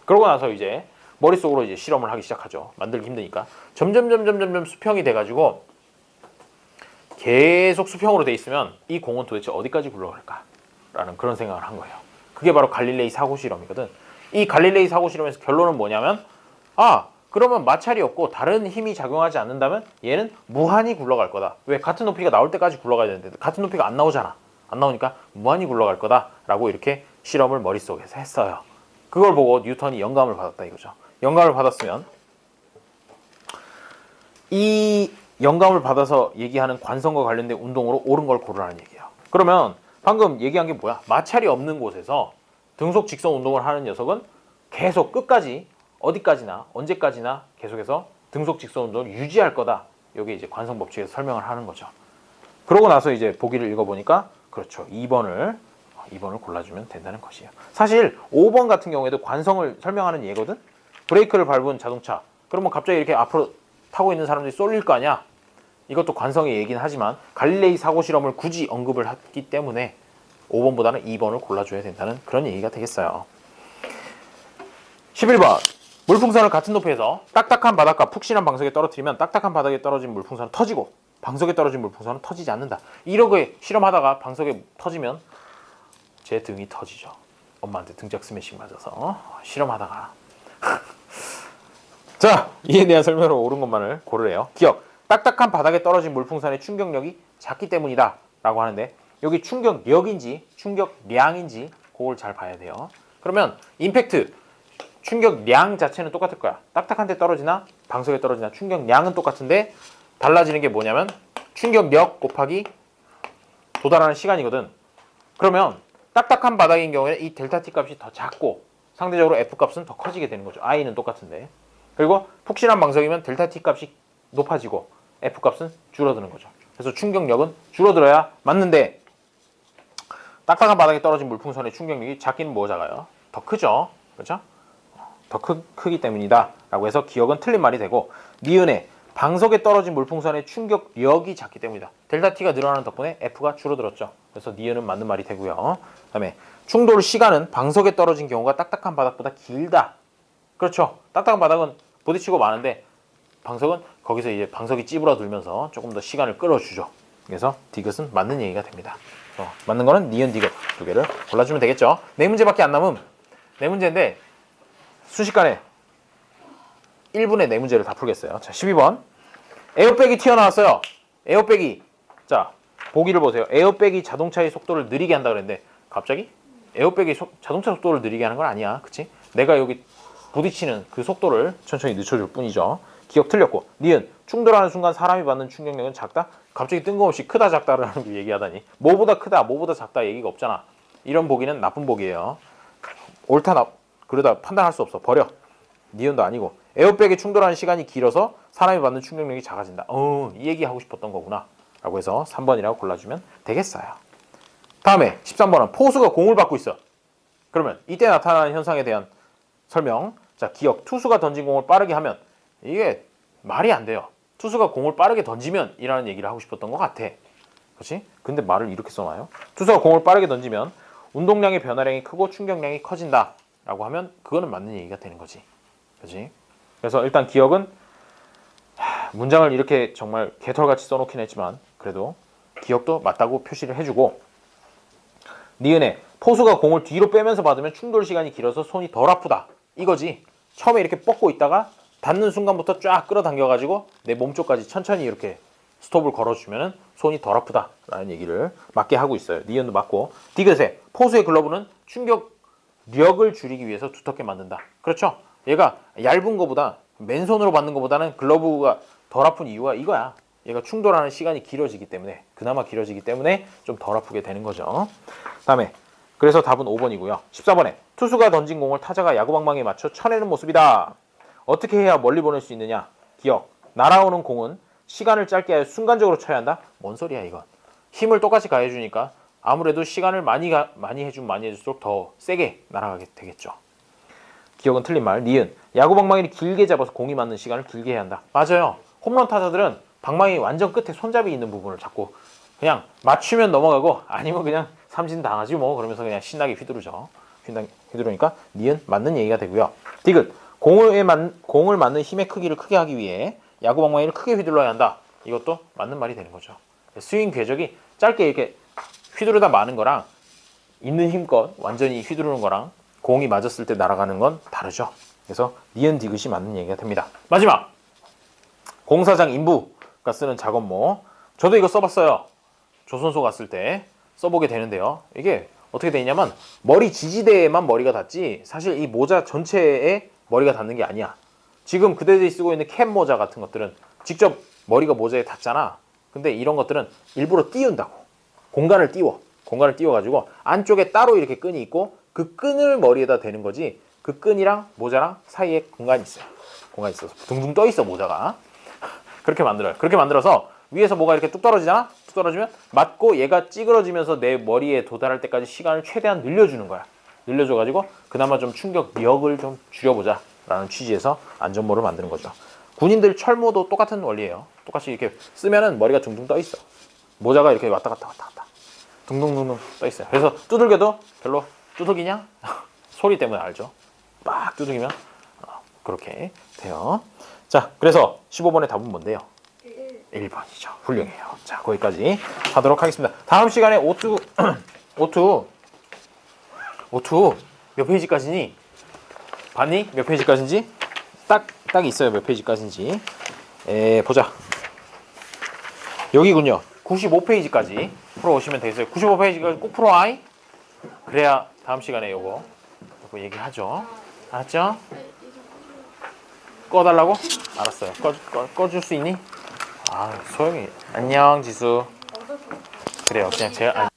그러고 나서 이제 머릿속으로 이제 실험을 하기 시작하죠. 만들기 힘드니까. 점점 수평이 돼가지고 계속 수평으로 돼 있으면 이 공은 도대체 어디까지 굴러갈까? 라는 그런 생각을 한 거예요. 그게 바로 갈릴레이 사고 실험이거든. 이 갈릴레이 사고 실험에서 결론은 뭐냐면, 그러면 마찰이 없고 다른 힘이 작용하지 않는다면 얘는 무한히 굴러갈 거다. 왜? 같은 높이가 나올 때까지 굴러가야 되는데 같은 높이가 안 나오잖아. 안 나오니까 무한히 굴러갈 거다 라고 이렇게 실험을 머릿속에서 했어요. 그걸 보고 뉴턴이 영감을 받았다 이거죠. 영감을 받았으면 이 영감을 받아서 얘기하는 관성과 관련된 운동으로 옳은 걸 고르라는 얘기예요. 그러면 방금 얘기한 게 뭐야? 마찰이 없는 곳에서 등속 직선 운동을 하는 녀석은 계속 끝까지, 어디까지나 언제까지나 계속해서 등속 직선 운동을 유지할 거다. 이게 이제 관성 법칙에서 설명을 하는 거죠. 그러고 나서 이제 보기를 읽어보니까, 그렇죠, 2번을 골라주면 된다는 것이에요. 사실 5번 같은 경우에도 관성을 설명하는 예거든. 브레이크를 밟은 자동차, 그러면 갑자기 이렇게 앞으로 타고 있는 사람들이 쏠릴 거 아니야. 이것도 관성의 얘기는 하지만 갈릴레이 사고 실험을 굳이 언급을 했기 때문에 5번보다는 2번을 골라줘야 된다는 그런 얘기가 되겠어요. 11번, 물풍선을 같은 높이에서 딱딱한 바닥과 푹신한 방석에 떨어뜨리면 딱딱한 바닥에 떨어진 물풍선은 터지고 방석에 떨어진 물풍선은 터지지 않는다. 이렇게 실험하다가 방석에 터지면 제 등이 터지죠. 엄마한테 등짝 스매싱 맞아서 실험하다가. 자, 이에 대한 설명을 옳은 것만을 고르래요. 기억, 딱딱한 바닥에 떨어진 물풍선의 충격력이 작기 때문이다 라고 하는데, 여기 충격력인지 충격량인지 그걸 잘 봐야 돼요. 그러면 임팩트, 충격량 자체는 똑같을 거야. 딱딱한 데 떨어지나 방석에 떨어지나 충격량은 똑같은데, 달라지는 게 뭐냐면 충격력 곱하기 도달하는 시간이거든. 그러면 딱딱한 바닥인 경우에는 이 델타 T 값이 더 작고 상대적으로 F 값은 더 커지게 되는 거죠. I는 똑같은데. 그리고 푹신한 방석이면 델타 T 값이 높아지고 F 값은 줄어드는 거죠. 그래서 충격력은 줄어들어야 맞는데, 딱딱한 바닥에 떨어진 물풍선의 충격력이 작기는 뭐 작아요? 더 크죠. 그렇죠? 더 크기 때문이다 라고 해서 기억은 틀린 말이 되고, 니은에 방석에 떨어진 물풍선의 충격력이 작기 때문이다. 델타 T가 늘어나는 덕분에 F가 줄어들었죠. 그래서 니은은 맞는 말이 되고요. 그 다음에 충돌 시간은 방석에 떨어진 경우가 딱딱한 바닥보다 길다. 그렇죠. 딱딱한 바닥은 부딪히고 마는데 방석은 거기서 이제 방석이 찌부러들면서 조금 더 시간을 끌어주죠. 그래서 디귿은 맞는 얘기가 됩니다. 맞는 거는 니은 디귿 두 개를 골라주면 되겠죠. 네 문제밖에 안 남음. 네 문제인데 순식간에 1분에 네 문제를 다 풀겠어요. 자, 12번. 에어백이 튀어나왔어요. 에어백이. 자, 보기를 보세요. 에어백이 자동차의 속도를 느리게 한다 그랬는데 갑자기 에어백이 자동차 속도를 느리게 하는 건 아니야. 그치? 내가 여기 부딪히는 그 속도를 천천히 늦춰줄 뿐이죠. 기억 틀렸고. 니은. 충돌하는 순간 사람이 받는 충격력은 작다? 갑자기 뜬금없이 크다 작다라는 거 얘기하다니. 뭐보다 크다, 뭐보다 작다 얘기가 없잖아. 이런 보기는 나쁜 보기예요. 옳다, 그러다 판단할 수 없어. 버려. 니은도 아니고. 에어백이 충돌하는 시간이 길어서 사람이 받는 충격력이 작아진다. 이 얘기 하고 싶었던 거구나. 라고 해서 3번이라고 골라주면 되겠어요. 다음에 13번은 포수가 공을 받고 있어. 그러면 이때 나타나는 현상에 대한 설명. 자, 기억. 투수가 던진 공을 빠르게 하면 이게 말이 안 돼요. 투수가 공을 빠르게 던지면 이라는 얘기를 하고 싶었던 것 같아. 그렇지? 근데 말을 이렇게 써놔요. 투수가 공을 빠르게 던지면 운동량의 변화량이 크고 충격량이 커진다. 라고 하면 그거는 맞는 얘기가 되는 거지. 그렇지? 그래서 일단 기억은 문장을 이렇게 정말 개털같이 써놓긴 했지만 그래도 기억도 맞다고 표시를 해주고 니은에 포수가 공을 뒤로 빼면서 받으면 충돌 시간이 길어서 손이 덜 아프다. 이거지. 처음에 이렇게 뻗고 있다가 닿는 순간부터 쫙 끌어당겨가지고 내 몸쪽까지 천천히 이렇게 스톱을 걸어주면 손이 덜 아프다라는 얘기를 맞게 하고 있어요. 니은도 맞고. 디귿에 포수의 글러브는 충격력을 줄이기 위해서 두텁게 만든다. 그렇죠? 얘가 얇은 거보다 맨손으로 받는 것보다는 글러브가 덜 아픈 이유가 이거야. 얘가 충돌하는 시간이 길어지기 때문에 그나마 길어지기 때문에 좀 덜 아프게 되는 거죠. 다음에 그래서 답은 5번이고요. 14번에 투수가 던진 공을 타자가 야구방망이에 맞춰 쳐내는 모습이다. 어떻게 해야 멀리 보낼 수 있느냐? 기억. 날아오는 공은 시간을 짧게 하여 순간적으로 쳐야 한다? 뭔 소리야 이건. 힘을 똑같이 가해주니까 아무래도 시간을 많이 해줄수록 더 세게 날아가게 되겠죠. 기억은 틀린 말. 니은. 야구 방망이를 길게 잡아서 공이 맞는 시간을 길게 해야 한다. 맞아요. 홈런 타자들은 방망이 완전 끝에 손잡이 있는 부분을 잡고 그냥 맞추면 넘어가고 아니면 그냥 삼진 당하지 뭐 그러면서 그냥 신나게 휘두르죠. 휘두르니까 니은 맞는 얘기가 되고요. 디귿. 공을 맞는 힘의 크기를 크게 하기 위해 야구 방망이를 크게 휘둘러야 한다. 이것도 맞는 말이 되는 거죠. 스윙 궤적이 짧게 이렇게 휘두르다 마는 거랑 있는 힘껏 완전히 휘두르는 거랑 공이 맞았을 때 날아가는 건 다르죠. 그래서 니은 디귿이 맞는 얘기가 됩니다. 마지막 공사장 인부가 쓰는 작업모. 저도 이거 써봤어요. 조선소 갔을 때 써보게 되는데요. 이게 어떻게 되냐면 머리 지지대에만 머리가 닿지 사실 이 모자 전체에 머리가 닿는 게 아니야. 지금 그대들이 쓰고 있는 캡 모자 같은 것들은 직접 머리가 모자에 닿잖아. 근데 이런 것들은 일부러 띄운다고. 공간을 띄워가지고 안쪽에 따로 이렇게 끈이 있고 그 끈을 머리에다 대는 거지. 그 끈이랑 모자랑 사이에 공간이 있어요. 공간이 있어서 둥둥 떠 있어 모자가. 그렇게 만들어요. 그렇게 만들어서 위에서 뭐가 이렇게 뚝 떨어지잖아? 뚝 떨어지면 맞고 얘가 찌그러지면서 내 머리에 도달할 때까지 시간을 최대한 늘려주는 거야. 늘려줘가지고 그나마 좀 충격력을 좀 줄여보자 라는 취지에서 안전모를 만드는 거죠. 군인들 철모도 똑같은 원리예요. 똑같이 이렇게 쓰면은 머리가 둥둥 떠 있어. 모자가 이렇게 왔다 갔다 둥둥둥둥 떠 있어요. 그래서 두들겨도 별로 두들기냐? 소리 때문에 알죠. 빡 두들기면 그렇게 돼요. 자, 그래서 15번의 답은 뭔데요? 1번이죠. 훌륭해요. 자, 거기까지 하도록 하겠습니다. 다음 시간에 오투 몇 페이지까지니? 봤니? 몇 페이지까지인지? 딱 있어요. 몇 페이지까지인지. 보자. 여기군요. 95페이지까지 풀어오시면 되겠어요. 95페이지까지 꼭 풀어와이. 그래야 다음 시간에 요거 얘기하죠. 알았죠? 꺼달라고? 알았어요. 꺼줄 수 있니? 아, 소영이. 안녕, 지수. 그래요. 그냥 제가